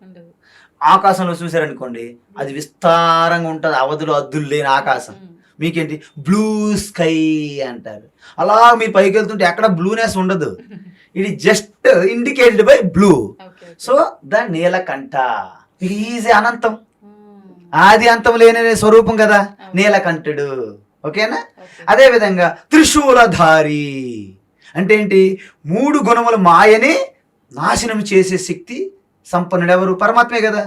ఆకాశంలో చూసారనుకోండి, అది విస్తారంగా ఉంటుంది, అవధులు అద్దులు లేని ఆకాశం. మీకేంటి? బ్లూ స్కై అంటారు. అలా మీరు పైకి వెళ్తుంటే ఎక్కడ బ్లూనెస్ ఉండదు. ఇది just indicated by blue. So the Neelakantha is అనంతం, ఆది అంతం లేని స్వరూపం కదా నీలకంఠుడు. ఓకేనా? అదే విధంగా త్రిశూలధారి అంటే ఏంటి? 3 గుణముల మాయని నాశనం చేసే శక్తి సంపన్నుడు ఎవరు? పరమాత్మే కదా.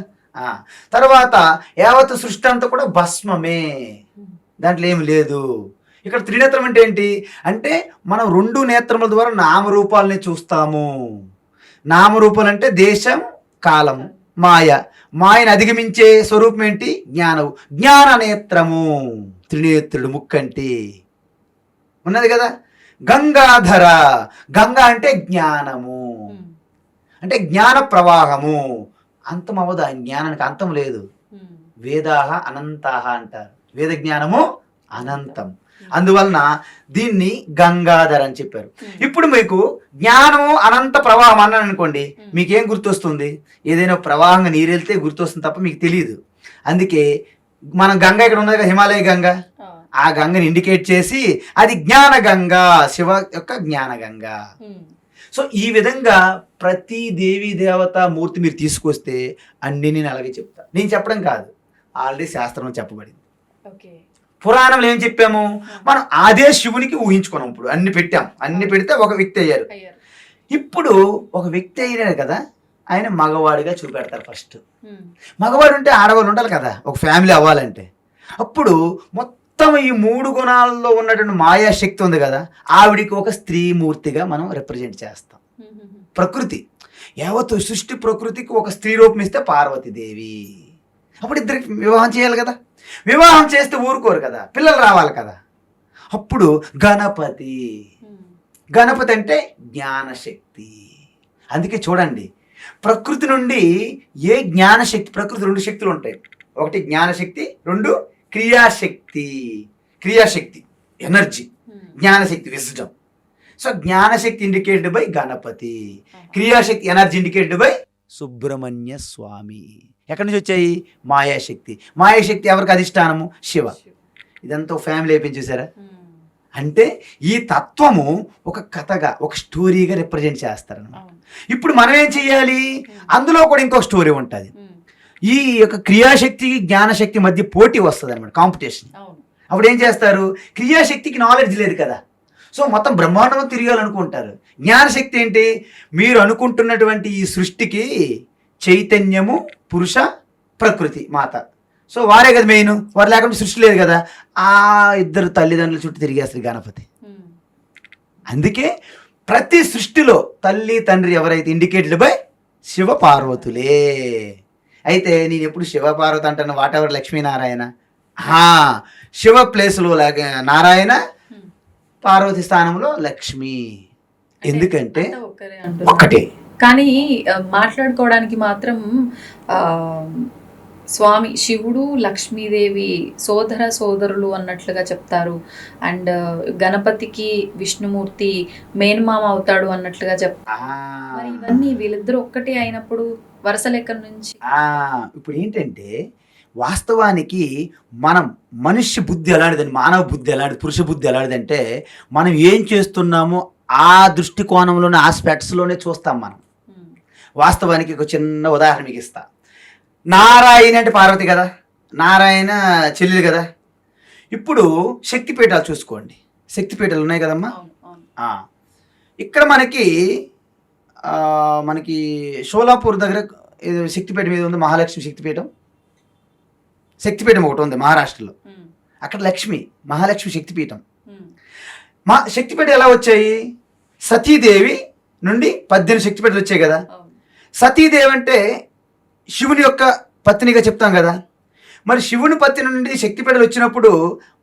తర్వాత యావత్ సృష్టి అంతా కూడా భస్మమే, దాంట్లో ఏమి లేదు. ఇక్కడ త్రినేత్రం అంటే ఏంటి అంటే మనం 2 నేత్రముల ద్వారా నామరూపాలని చూస్తాము. నామరూపాలు అంటే దేశం, కాలం, మాయ. మాయను అధిగమించే స్వరూపం ఏంటి? జ్ఞానము. జ్ఞాన నేత్రము, త్రినేత్రుడు ముక్కంటి ఉన్నది కదా. గంగాధర, గంగా అంటే జ్ఞానము, అంటే జ్ఞాన ప్రవాహము. అంతం అవ్వదు, ఆ జ్ఞానానికి అంతం లేదు. వేదాహ అనంతాహ అంటారు, వేద జ్ఞానము అనంతం. అందువలన దీన్ని గంగాధర్ అని చెప్పారు. ఇప్పుడు మీకు జ్ఞానము అనంత ప్రవాహం అన్నాను అనుకోండి, మీకేం గుర్తొస్తుంది? ఏదైనా ప్రవాహంగా నీరు వెళ్తే గుర్తొస్తుంది తప్ప మీకు తెలియదు. అందుకే మనం గంగ ఇక్కడ ఉన్నది కదా, హిమాలయ గంగ, ఆ గంగని ఇండికేట్ చేసి అది జ్ఞాన గంగా, శివ యొక్క జ్ఞాన గంగా. సో ఈ విధంగా ప్రతి దేవీ దేవత మూర్తి మీరు తీసుకొస్తే అన్ని నేను అలాగే చెప్తా. నేను చెప్పడం కాదు, ఆల్రెడీ శాస్త్రంలో చెప్పబడింది. పురాణంలో ఏం చెప్పాము? మనం అదే శివునికి ఊహించుకున్నాం. ఇప్పుడు అన్ని పెట్టాం, అన్ని పెడితే ఒక వ్యక్తి అయ్యారు. ఇప్పుడు ఒక వ్యక్తి అయినారు కదా, ఆయన మగవాడిగా చూపెడతారు. ఫస్ట్ మగవాడు ఉంటే ఆడవాళ్ళు ఉండాలి కదా, ఒక ఫ్యామిలీ అవ్వాలంటే. అప్పుడు మొత్తం ఈ 3 గుణాల్లో ఉన్నటువంటి మాయాశక్తి ఉంది కదా, ఆవిడికి ఒక స్త్రీ మూర్తిగా మనం రిప్రజెంట్ చేస్తాం. ప్రకృతి యావత్తు సృష్టి ప్రకృతికి ఒక స్త్రీ రూపం ఇస్తే పార్వతీదేవి. అప్పుడు ఇద్దరికి వివాహం చేయాలి కదా. వివాహం చేస్తే ఊరుకోరు కదా, పిల్లలు రావాలి కదా. అప్పుడు గణపతి గణపతి అంటే జ్ఞానశక్తి. అందుకే చూడండి, ప్రకృతి నుండి ఏ జ్ఞానశక్తి, ప్రకృతి 2 శక్తులు ఉంటాయి. ఒకటి జ్ఞానశక్తి, 2 క్రియాశక్తి. క్రియాశక్తి ఎనర్జీ, జ్ఞానశక్తి విజ్డమ్. సో జ్ఞానశక్తి ఇండికేటెడ్ బై గణపతి, క్రియాశక్తి ఎనర్జీ ఇండికేటెడ్ బై సుబ్రహ్మణ్య స్వామి. ఎక్కడి నుంచి వచ్చాయి? మాయాశక్తి. మాయాశక్తి ఎవరికి అధిష్టానము? శివ. ఇదంతా ఫ్యామిలీ అయిపోయింది చూసారా? అంటే ఈ తత్వము ఒక కథగా, ఒక స్టోరీగా రిప్రజెంట్ చేస్తారన్నమాట. ఇప్పుడు మనం ఏం చెయ్యాలి? అందులో కూడా ఇంకొక స్టోరీ ఉంటుంది. ఈ యొక్క క్రియాశక్తి జ్ఞానశక్తి మధ్య పోటీ వస్తుంది అనమాట, కాంపిటీషన్. అప్పుడు ఏం చేస్తారు? క్రియాశక్తికి నాలెడ్జ్ లేదు కదా, సో మొత్తం బ్రహ్మాండం తిరగాలనుకుంటారు. జ్ఞానశక్తి ఏంటి? మీరు అనుకుంటున్నటువంటి ఈ సృష్టికి చైతన్యము, పురుష, ప్రకృతి, మాత. సో వారే కదా మెయిన్. వారు లేకుండా సృష్టి లేదు కదా. ఆ ఇద్దరు తల్లిదండ్రుల చుట్టూ తిరిగేస్తారు గణపతి. అందుకే ప్రతి సృష్టిలో తల్లి తండ్రి ఎవరైతే ఇండికేటెడ్ బై శివ పార్వతులే. అయితే నేను ఎప్పుడు శివ పార్వతి అంటాను, వాట్ ఎవర్ లక్ష్మీనారాయణ. శివ ప్లేస్లో నారాయణ, పార్వతి స్థానంలో లక్ష్మి. ఎందుకంటే ఒక్కటే. కానీ మాట్లాడుకోవడానికి మాత్రం స్వామి శివుడు లక్ష్మీదేవి సోదరులు అన్నట్లుగా చెప్తారు. అండ్ గణపతికి విష్ణుమూర్తి మేనమామ అవుతాడు అన్నట్లుగా చెప్తారు. మరి ఇవన్నీ వీళ్ళిద్దరూ ఒక్కటే అయినప్పుడు వరుస లెక్క నుంచి ఇప్పుడు ఏంటంటే, వాస్తవానికి మనం మనుష్య బుద్ధి ఎలాంటిదని, మానవ బుద్ధి ఎలాంటిది, పురుష బుద్ధి ఎలాంటిదంటే, మనం ఏం చేస్తున్నామో ఆ దృష్టికోణంలోనే, ఆస్పెక్ట్స్లోనే చూస్తాం మనం. వాస్తవానికి ఒక చిన్న ఉదాహరణ మీకు ఇస్తా. నారాయణ అంటే పార్వతి కదా, నారాయణ చెల్లెలు కదా. ఇప్పుడు శక్తిపీఠాలు చూసుకోండి, శక్తిపీఠాలు ఉన్నాయి కదమ్మా. ఇక్కడ మనకి షోలాపూర్ దగ్గర ఏదో శక్తిపీఠం మీద ఉంది, మహాలక్ష్మి శక్తిపీఠం. శక్తిపీఠం ఒకటి ఉంది మహారాష్ట్రలో. అక్కడ లక్ష్మి, మహాలక్ష్మి శక్తిపీఠం. శక్తిపీఠం ఎలా వచ్చాయి? సతీదేవి నుండి 18 శక్తిపీఠాలు వచ్చాయి కదా. సతీదేవి అంటే శివుని యొక్క పత్నిగా చెప్తాం కదా. మరి శివుని పత్ని నుండి శక్తిపీఠాలు వచ్చినప్పుడు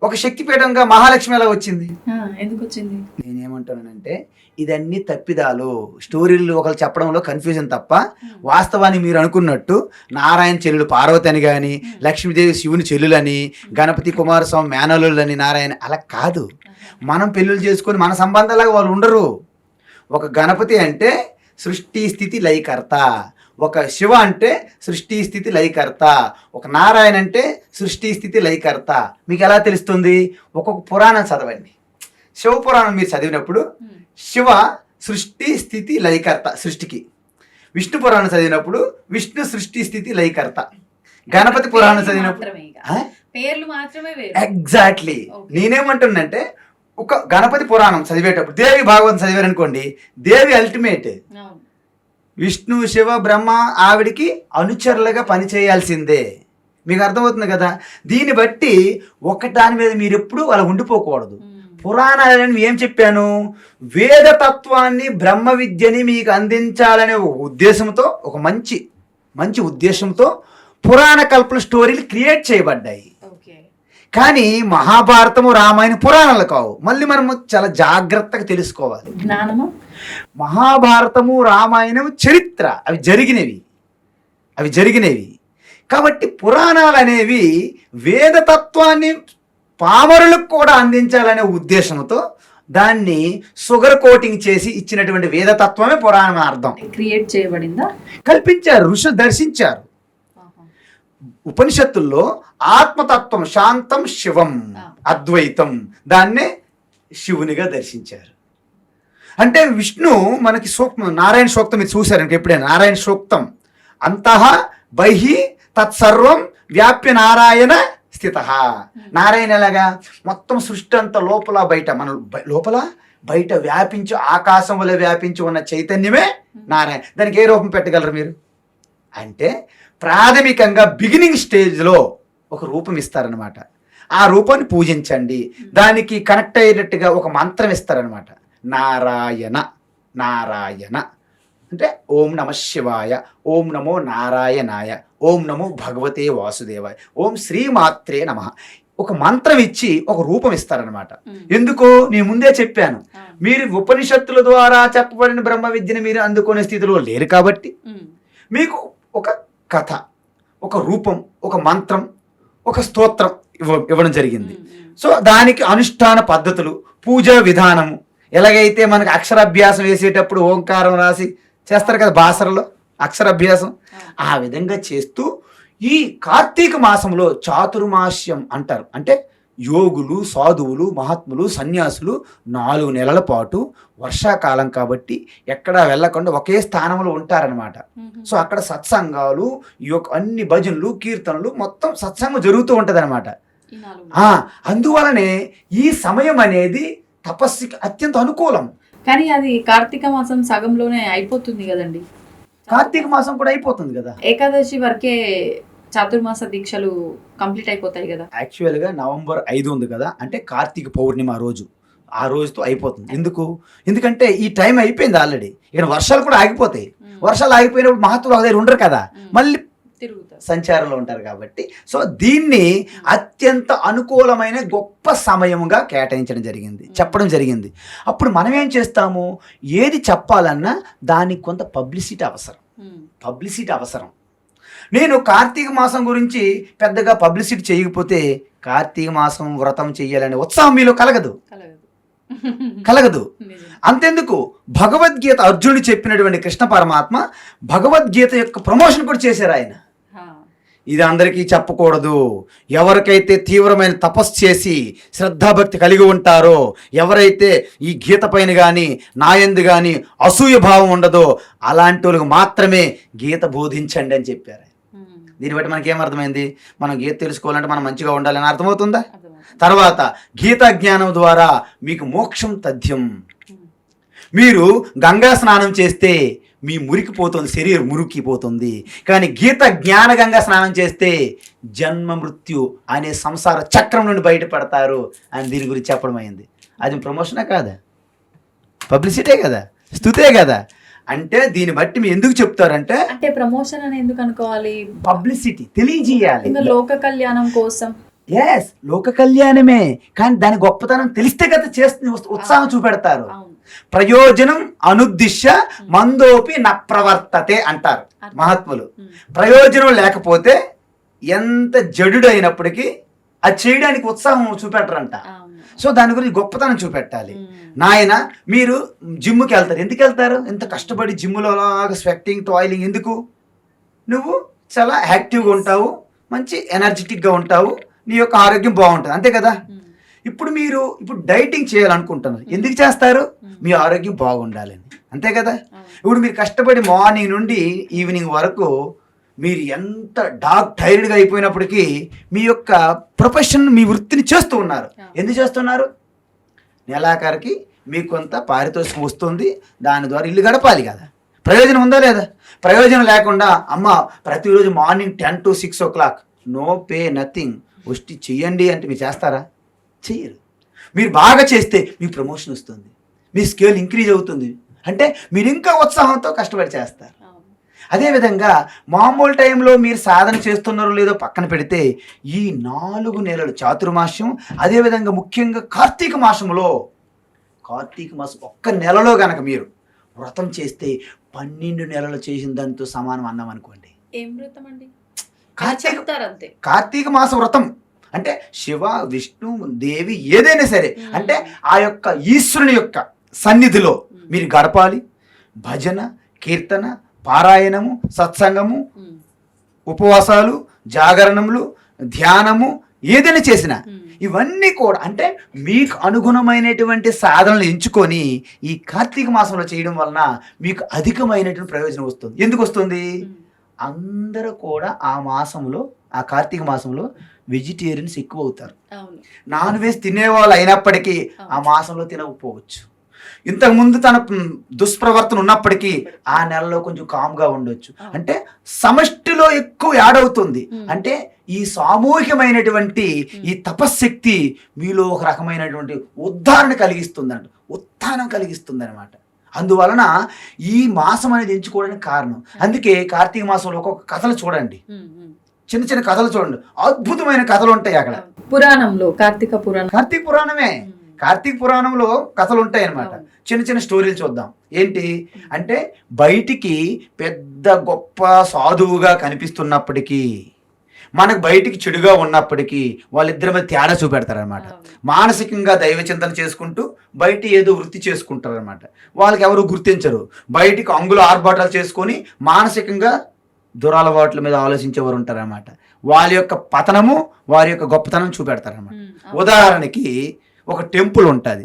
ఒక శక్తిపీఠంగా మహాలక్ష్మి ఎలా వచ్చింది? ఎందుకు వచ్చింది? నేనేమంటానంటే, ఇదన్నీ తప్పిదాలు, స్టోరీలు ఒకరు చెప్పడంలో కన్ఫ్యూజన్ తప్ప, వాస్తవాన్ని మీరు అనుకున్నట్టు నారాయణ చెల్లెలు పార్వతి అని కానీ, లక్ష్మీదేవి శివుని చెల్లులని, గణపతి కుమారస్వామి మేనలులని, నారాయణ అలా కాదు. మనం పెళ్ళిళ్ళు చేసుకొని మన సంబంధాలుగా వాళ్ళు ఉండరు. ఒక గణపతి అంటే సృష్టి స్థితి లయకర్త, ఒక శివ అంటే సృష్టి స్థితి లయకర్త, ఒక నారాయణ అంటే సృష్టి స్థితి లయకర్త. మీకు ఎలా తెలుస్తుంది? ఒక్కొక్క పురాణం చదవండి. శివ పురాణం మీరు చదివినప్పుడు శివ సృష్టి స్థితి లయకర్త సృష్టికి. విష్ణు పురాణం చదివినప్పుడు విష్ణు సృష్టి స్థితి లయకర్త. గణపతి పురాణం చదివినప్పుడు పేర్లు మాత్రమే వేరు. ఎగ్జాక్ట్లీ. నేనేమంటున్నంటే, ఒక గణపతి పురాణం చదివేటప్పుడు దేవి భాగవతం చదివారనుకోండి, దేవి అల్టిమేట్. విష్ణు శివ బ్రహ్మ ఆవిడికి అనుచరులుగా పనిచేయాల్సిందే. మీకు అర్థమవుతుంది కదా. దీన్ని బట్టి దాని మీద మీరు ఎప్పుడు అలా ఉండిపోకూడదు. పురాణాలను ఏం చెప్పాను? వేదతత్వాన్ని, బ్రహ్మ విద్యని మీకు అందించాలనే ఒక ఉద్దేశంతో, ఒక మంచి ఉద్దేశంతో పురాణ కల్పన స్టోరీలు క్రియేట్ చేయబడ్డాయి. కానీ మహాభారతము, రామాయణ పురాణాలు కావు. మళ్ళీ మనము చాలా జాగ్రత్తగా తెలుసుకోవాలి. జ్ఞానము, మహాభారతము, రామాయణము చరిత్ర, అవి జరిగినవి. కాబట్టి పురాణాలు అనేవి వేదతత్వాన్ని పామరులకు కూడా అందించాలనే ఉద్దేశంతో దాన్ని షుగర్ కోటింగ్ చేసి ఇచ్చినటువంటి వేదతత్వమే పురాణం అర్థం. క్రియేట్ చేయబడిందా? కల్పించారు, ఋషులు దర్శించారు. ఉపనిషత్తుల్లో ఆత్మతత్వం, శాంతం శివం, అద్వైతం, దాన్నే శివునిగా దర్శించారు. అంటే విష్ణు మనకి సూక్తం, నారాయణ సూక్తం మీరు చూశారంటే ఎప్పుడైనా? నారాయణ సూక్తం అంతః బహిః తత్సర్వం వ్యాప్య నారాయణ స్థిత. నారాయణ ఎలాగా? మొత్తం సృష్టి అంతా లోపల బయట, మన లోపల బయట వ్యాపించి, ఆకాశం వల్ల వ్యాపించి ఉన్న చైతన్యమే నారాయణ. దానికి ఏ రూపం పెట్టగలరు మీరు? అంటే ప్రాథమికంగా బిగినింగ్ స్టేజ్లో ఒక రూపం ఇస్తారనమాట. ఆ రూపాన్ని పూజించండి. దానికి కనెక్ట్ అయ్యేటట్టుగా ఒక మంత్రం ఇస్తారనమాట. నారాయణ నారాయణ అంటే ఓం నమ శివాయ, ఓం నమో నారాయణాయ, ఓం నమో భగవతే వాసుదేవాయ, ఓం శ్రీమాత్రే నమః. ఒక మంత్రం ఇచ్చి ఒక రూపం ఇస్తారనమాట. ఎందుకో నేను ముందే చెప్పాను, మీరు ఉపనిషత్తుల ద్వారా చెప్పబడిన బ్రహ్మ విద్యను మీరు అందుకునే స్థితిలో లేరు కాబట్టి మీకు ఒక కథ, ఒక రూపం, ఒక మంత్రం, ఒక స్తోత్రం ఇవ్వడం జరిగింది. సో దానికి అనుష్ఠాన పద్ధతులు, పూజా విధానము, ఎలాగైతే మనకు అక్షరాభ్యాసం వేసేటప్పుడు ఓంకారం రాసి చేస్తారు కదా బాసరలో అక్షరాభ్యాసం, ఆ విధంగా చేస్తూ ఈ కార్తీక మాసంలో చాతుర్మాస్యం అంటారు. అంటే యోగులు, సాధువులు, మహాత్ములు, సన్యాసులు 4 నెలల పాటు వర్షాకాలం కాబట్టి ఎక్కడా వెళ్ళకుండా ఒకే స్థానంలో ఉంటారనమాట. సో అక్కడ సత్సంగాలు, ఈ యొక్క అన్ని భజనలు, కీర్తనలు, మొత్తం సత్సంగం జరుగుతూ ఉంటుంది అనమాట. అందువలనే ఈ సమయం అనేది తపస్సుకి అత్యంత అనుకూలం. కానీ అది కార్తీక మాసం సగంలోనే అయిపోతుంది కదండి. కార్తీక మాసం కూడా అయిపోతుంది కదా, ఏకాదశి వరకే చాతుర్మాస దీక్షలు కంప్లీట్ అయిపోతాయి కదా. యాక్చువల్గా November 5 ఉంది కదా, అంటే కార్తీక పౌర్ణిమ రోజు, ఆ రోజుతో అయిపోతుంది. ఎందుకంటే ఈ టైం అయిపోయింది ఆల్రెడీ. ఇక వర్షాలు కూడా ఆగిపోతాయి. వర్షాలు ఆగిపోయినప్పుడు మహత్తులు ఒక దగ్గర ఉండరు కదా, మళ్ళీ సంచారంలో ఉంటారు కాబట్టి. సో దీన్ని అత్యంత అనుకూలమైన గొప్ప సమయముగా కేటాయించడం జరిగింది, చెప్పడం జరిగింది. అప్పుడు మనం ఏం చేస్తాము, ఏది చెప్పాలన్నా దానికి కొంత పబ్లిసిటీ అవసరం. నేను కార్తీక మాసం గురించి పెద్దగా పబ్లిసిటీ చేయకపోతే కార్తీక మాసం వ్రతం చెయ్యాలనే ఉత్సాహం మీలో కలగదు. అంతెందుకు, భగవద్గీత అర్జునుడు చెప్పినటువంటి కృష్ణ పరమాత్మ భగవద్గీత యొక్క ప్రమోషన్ కూడా చేశారు ఆయన. ఇది అందరికీ చెప్పకూడదు, ఎవరికైతే తీవ్రమైన తపస్సు చేసి శ్రద్ధాభక్తి కలిగి ఉంటారో, ఎవరైతే ఈ గీత పైన కానీ నాయందు కానీ అసూయ భావం ఉండదో అలాంటి వాళ్ళకి మాత్రమే గీత బోధించండి అని చెప్పారు. దీన్ని బట్టి మనకి ఏమర్థమైంది, మనం గీత తెలుసుకోవాలంటే మనం మంచిగా ఉండాలని అర్థమవుతుందా? తర్వాత గీతా జ్ఞానం ద్వారా మీకు మోక్షం తథ్యం. మీరు గంగా స్నానం చేస్తే మీ మురికిపోతుంది, శరీరం మురికిపోతుంది. కానీ గీత జ్ఞాన గంగా స్నానం చేస్తే జన్మ మృత్యు అనే సంసార చక్రం నుండి బయటపడతారు అని దీని గురించి చెప్పడం అయింది. అది ప్రమోషనే కాదా, పబ్లిసిటీ కదా, స్తుతే కదా. అంటే దీన్ని బట్టి మీరు ఎందుకు చెప్తారంటే, అంటే ప్రమోషన్ అని ఎందుకు అనుకోవాలి, పబ్లిసిటీ తెలియజేయాలి, లోక కళ్యాణం కోసం. ఎస్, లోక కళ్యాణమే, కానీ దాని గొప్పతనం తెలిస్తే కదా చేస్తుంది, ఉత్సాహం చూపెడతారు. ప్రయోజనం అనుద్దిశ్య మందోపి న ప్రవర్తతే అంటారు మహాత్ములు. ప్రయోజనం లేకపోతే ఎంత జడుడు అయినప్పటికీ అది చేయడానికి ఉత్సాహం చూపెట్టరంట. సో దాని గురించి గొప్పతనం చూపెట్టాలి. నాయన మీరు జిమ్కి వెళ్తారు, ఎందుకు వెళ్తారు? ఎంత కష్టపడి జిమ్లో అలాగా స్వెట్టింగ్, టాయిలింగ్ ఎందుకు? నువ్వు చాలా యాక్టివ్గా ఉంటావు, మంచి ఎనర్జెటిక్గా ఉంటావు, నీ యొక్క ఆరోగ్యం బాగుంటుంది, అంతే కదా. ఇప్పుడు డైటింగ్ చేయాలనుకుంటున్నారు, ఎందుకు చేస్తారు? మీ ఆరోగ్యం బాగుండాలని, అంతే కదా. ఇప్పుడు మీరు కష్టపడి మార్నింగ్ నుండి ఈవినింగ్ వరకు మీరు ఎంత టైర్డ్గా అయిపోయినప్పటికీ మీ యొక్క ప్రొఫెషన్, మీ వృత్తిని చేస్తూ ఉన్నారు. ఎందుకు చేస్తున్నారు? నెలాఖరికి మీకు కొంత పారితోషికం వస్తుంది, దాని ద్వారా ఇల్లు గడపాలి కదా. ప్రయోజనం ఉందా లేదా? ప్రయోజనం లేకుండా అమ్మ ప్రతిరోజు morning 10 to 6 o'clock no pay nothing వచ్చి చెయ్యండి అంటే మీరు చేస్తారా? చెయ్యరు. మీరు బాగా చేస్తే మీకు ప్రమోషన్ వస్తుంది, మీ స్కేల్ ఇంక్రీజ్ అవుతుంది, అంటే మీరు ఇంకా ఉత్సాహంతో కష్టపడి చేస్తారు. అదేవిధంగా మామూలు టైంలో మీరు సాధన చేస్తున్నారో లేదో పక్కన పెడితే ఈ 4 నెలలు చాతుర్మాస్యం, అదేవిధంగా ముఖ్యంగా కార్తీక మాసం ఒక్క నెలలో గనక మీరు వ్రతం చేస్తే 12 నెలలు చేసిన దానితో సమానం అన్నాం అనుకోండి. ఏం వ్రతం అండి? కార్తీక మాస వ్రతం అంటే శివ, విష్ణు, దేవి ఏదైనా సరే, అంటే ఆ యొక్క ఈశ్వరుని యొక్క సన్నిధిలో మీరు గడపాలి. భజన, కీర్తన, పారాయణము, సత్సంగము, ఉపవాసాలు, జాగరణములు, ధ్యానము ఏదైనా చేసినా ఇవన్నీ కూడా అంటే మీకు అనుగుణమైనటువంటి సాధనలు ఎంచుకొని ఈ కార్తీక మాసంలో చేయడం వలన మీకు అధికమైనటువంటి ప్రయోజనం వస్తుంది. ఎందుకు వస్తుంది? అందరూ కూడా ఆ మాసంలో, ఆ కార్తీక మాసంలో వెజిటేరియన్స్ ఎక్కువ అవుతారు. నాన్ వెజ్ తినేవాళ్ళు అయినప్పటికీ ఆ మాసంలో తినకపోవచ్చు. ఇంతకుముందు తన దుష్ప్రవర్తన ఉన్నప్పటికీ ఆ నెలలో కొంచెం కామ్గా ఉండొచ్చు. అంటే సమష్టిలో ఎక్కువ యాడ్ అవుతుంది. అంటే ఈ సామూహికమైనటువంటి ఈ తపశ్శక్తి మీలో ఒక రకమైనటువంటి ఉద్ధారణ కలిగిస్తుందంట, ఉత్థానం కలిగిస్తుంది అనమాట. అందువలన ఈ మాసం అనేది ఎంచుకోవడానికి కారణం. అందుకే కార్తీక మాసంలో ఒక్కొక్క కథలు చూడండి, చిన్న చిన్న కథలు చూడండి, అద్భుతమైన కథలు ఉంటాయి అక్కడ. పురాణంలో కార్తీక పురాణం, కార్తీక పురాణమే, కార్తీక పురాణంలో కథలు ఉంటాయి అన్నమాట. చిన్న చిన్న స్టోరీలు చూద్దాం. ఏంటి అంటే, బయటికి పెద్ద గొప్ప సాధువుగా కనిపిస్తున్నప్పటికీ, మనకు బయటికి చెడుగా ఉన్నప్పటికీ వాళ్ళిద్దరి మీద తేడా చూపెడతారనమాట. మానసికంగా దైవ చింతన చేసుకుంటూ బయట ఏదో వృత్తి చేసుకుంటారనమాట. వాళ్ళకి ఎవరు గుర్తించరు. బయటికి అంగుల ఆర్భాటాలు చేసుకొని మానసికంగా దురలవాట్ల మీద ఆలోచించేవారు ఉంటారనమాట. వాళ్ళ యొక్క పతనము, వారి యొక్క గొప్పతనం చూపెడతారనమాట. ఉదాహరణకి ఒక టెంపుల్ ఉంటుంది,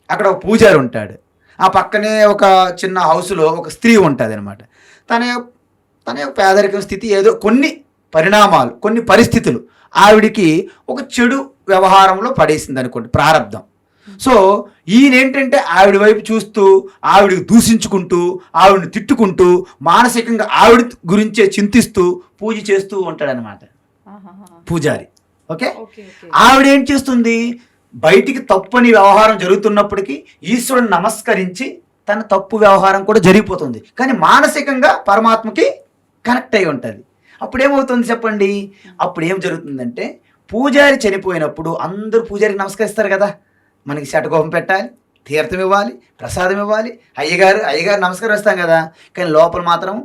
అక్కడ ఒక పూజారి ఉంటాడు, ఆ పక్కనే ఒక చిన్న హౌస్లో ఒక స్త్రీ ఉంటుంది అనమాట. తన యొక్క పేదరికం స్థితి, ఏదో కొన్ని పరిణామాలు, కొన్ని పరిస్థితులు ఆవిడికి ఒక చెడు వ్యవహారంలో పడేసింది అనుకోండి, ప్రారంధం. సో ఈయన ఏంటంటే ఆవిడ వైపు చూస్తూ, ఆవిడికి దూషించుకుంటూ, ఆవిడని తిట్టుకుంటూ, మానసికంగా ఆవిడ గురించే చింతిస్తూ పూజ చేస్తూ ఉంటాడనమాట పూజారి. ఓకే, ఆవిడ ఏం చేస్తుంది, బయటికి తప్పని వ్యవహారం జరుగుతున్నప్పటికీ ఈశ్వరుని నమస్కరించి తన తప్పు వ్యవహారం కూడా జరిగిపోతుంది, కానీ మానసికంగా పరమాత్మకి కనెక్ట్ అయి ఉంటుంది. అప్పుడు ఏమవుతుంది చెప్పండి, అప్పుడు ఏం జరుగుతుందంటే, పూజారి చనిపోయినప్పుడు అందరూ పూజారికి నమస్కరిస్తారు కదా, మనకి శటకోపం పెట్టాలి, తీర్థం ఇవ్వాలి, ప్రసాదం ఇవ్వాలి, అయ్యగారు నమస్కారం ఇస్తాం కదా. కానీ లోపల మాత్రం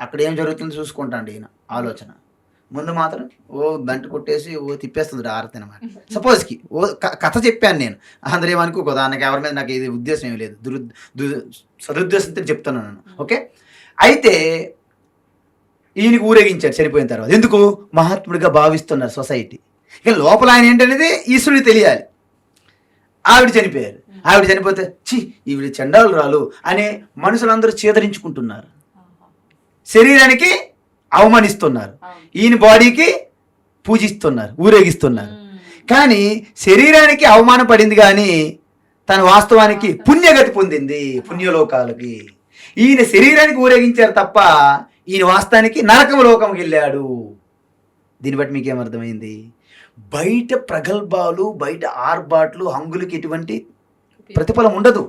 అక్కడ ఏం జరుగుతుందో చూసుకుంటాండి ఈయన ఆలోచన. ముందు మాత్రం బంట కొట్టేసి తిప్పేస్తుంది ఆరతి అనమాట. సపోజ్కి కథ చెప్పాను నేను, అందరూ ఏమనుకో, దానికి ఎవరి మీద నాకు ఇది ఉద్దేశం ఏమి లేదు, సదుద్దేశంతో చెప్తున్నాను నేను. ఓకే, అయితే ఈయనకి ఊరేగించాడు చనిపోయిన తర్వాత. ఎందుకు? మహాత్ముడిగా భావిస్తున్నారు సొసైటీ. ఇక లోపల ఆయన ఏంటనేది ఈశ్వరుడికి తెలియాలి. ఆవిడ చనిపోయారు, ఆవిడ చనిపోతే ఈవిడ చండాలురాలు అనే మనుషులందరూ చేదరించుకుంటున్నారు, శరీరానికి అవమానిస్తున్నారు, ఈయన బాడీకి పూజిస్తున్నారు, ఊరేగిస్తున్నారు. కానీ శరీరానికి అవమానం పడింది, కానీ తన వాస్తవానికి పుణ్యగతి పొందింది, పుణ్యలోకాలకి. ఈయన శరీరానికి ఊరేగించారు తప్ప ఈయన వాస్తవానికి నరకం లోకంకి వెళ్ళాడు. దీన్ని బట్టి మీకేమర్థమైంది? బయట ప్రగల్భాలు, బయట ఆర్భాట్లు, హంగులకి ఎటువంటి ప్రతిఫలం ఉండదు.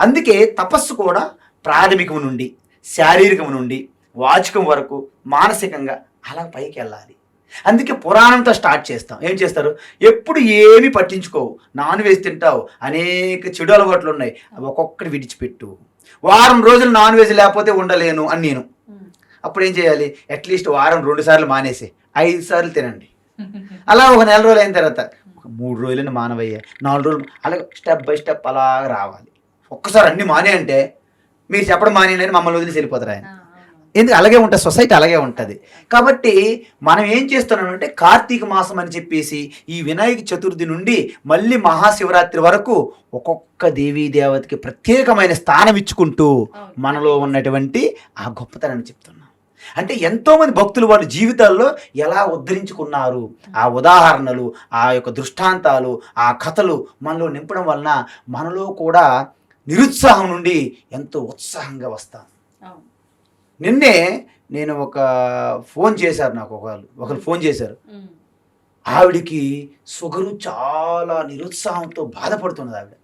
అందుకే తపస్సు కూడా ప్రాథమికం నుండి, శారీరకం నుండి, వాచికం వరకు మానసికంగా అలా పైకి వెళ్ళాలి. అందుకే పురాణంతో స్టార్ట్ చేస్తాం. ఏం చేస్తారు? ఎప్పుడు ఏమి పట్టించుకోవు, నాన్ వెజ్ తింటావు, అనేక చెడు అలవాట్లు ఉన్నాయి, ఒక్కొక్కటి విడిచిపెట్టు. వారం రోజులు నాన్ వెజ్ లేకపోతే ఉండలేను అని నేను. అప్పుడు ఏం చేయాలి? అట్లీస్ట్ వారం 2 సార్లు మానేసి 5 సార్లు తినండి. అలా ఒక నెల రోజులు అయిన తర్వాత ఒక 3 రోజులని మానవయ్యా, 4 రోజులు, అలా స్టెప్ బై స్టెప్ అలా రావాలి. ఒక్కసారి అన్ని మానే అంటే మీరు చెప్పడం మానేనని మమ్మల్ని వదిలేసి వెళ్ళిపోతారు ఆయన. ఎందుకు? అలాగే ఉంటుంది, సొసైటీ అలాగే ఉంటుంది. కాబట్టి మనం ఏం చేస్తున్నామంటే, కార్తీక మాసం అని చెప్పేసి ఈ వినాయక చతుర్థి నుండి మళ్ళీ మహాశివరాత్రి వరకు ఒక్కొక్క దేవీ దేవతకి ప్రత్యేకమైన స్థానం ఇచ్చుకుంటూ మనలో ఉన్నటువంటి ఆ గొప్పతనాన్ని చెప్తున్నాం. అంటే ఎంతోమంది భక్తులు వాళ్ళ జీవితాల్లో ఎలా ఉద్ధరించుకున్నారు, ఆ ఉదాహరణలు, ఆ యొక్క దృష్టాంతాలు, ఆ కథలు మనలో నింపడం వలన మనలో కూడా నిరుత్సాహం నుండి ఎంతో ఉత్సాహంగా వస్తాం. నిన్నే నేను ఒక ఫోన్ చేశారు, నాకు ఒకరు ఫోన్ చేశారు. ఆవిడికి షుగరు, చాలా నిరుత్సాహంతో బాధపడుతున్నది ఆవిడ,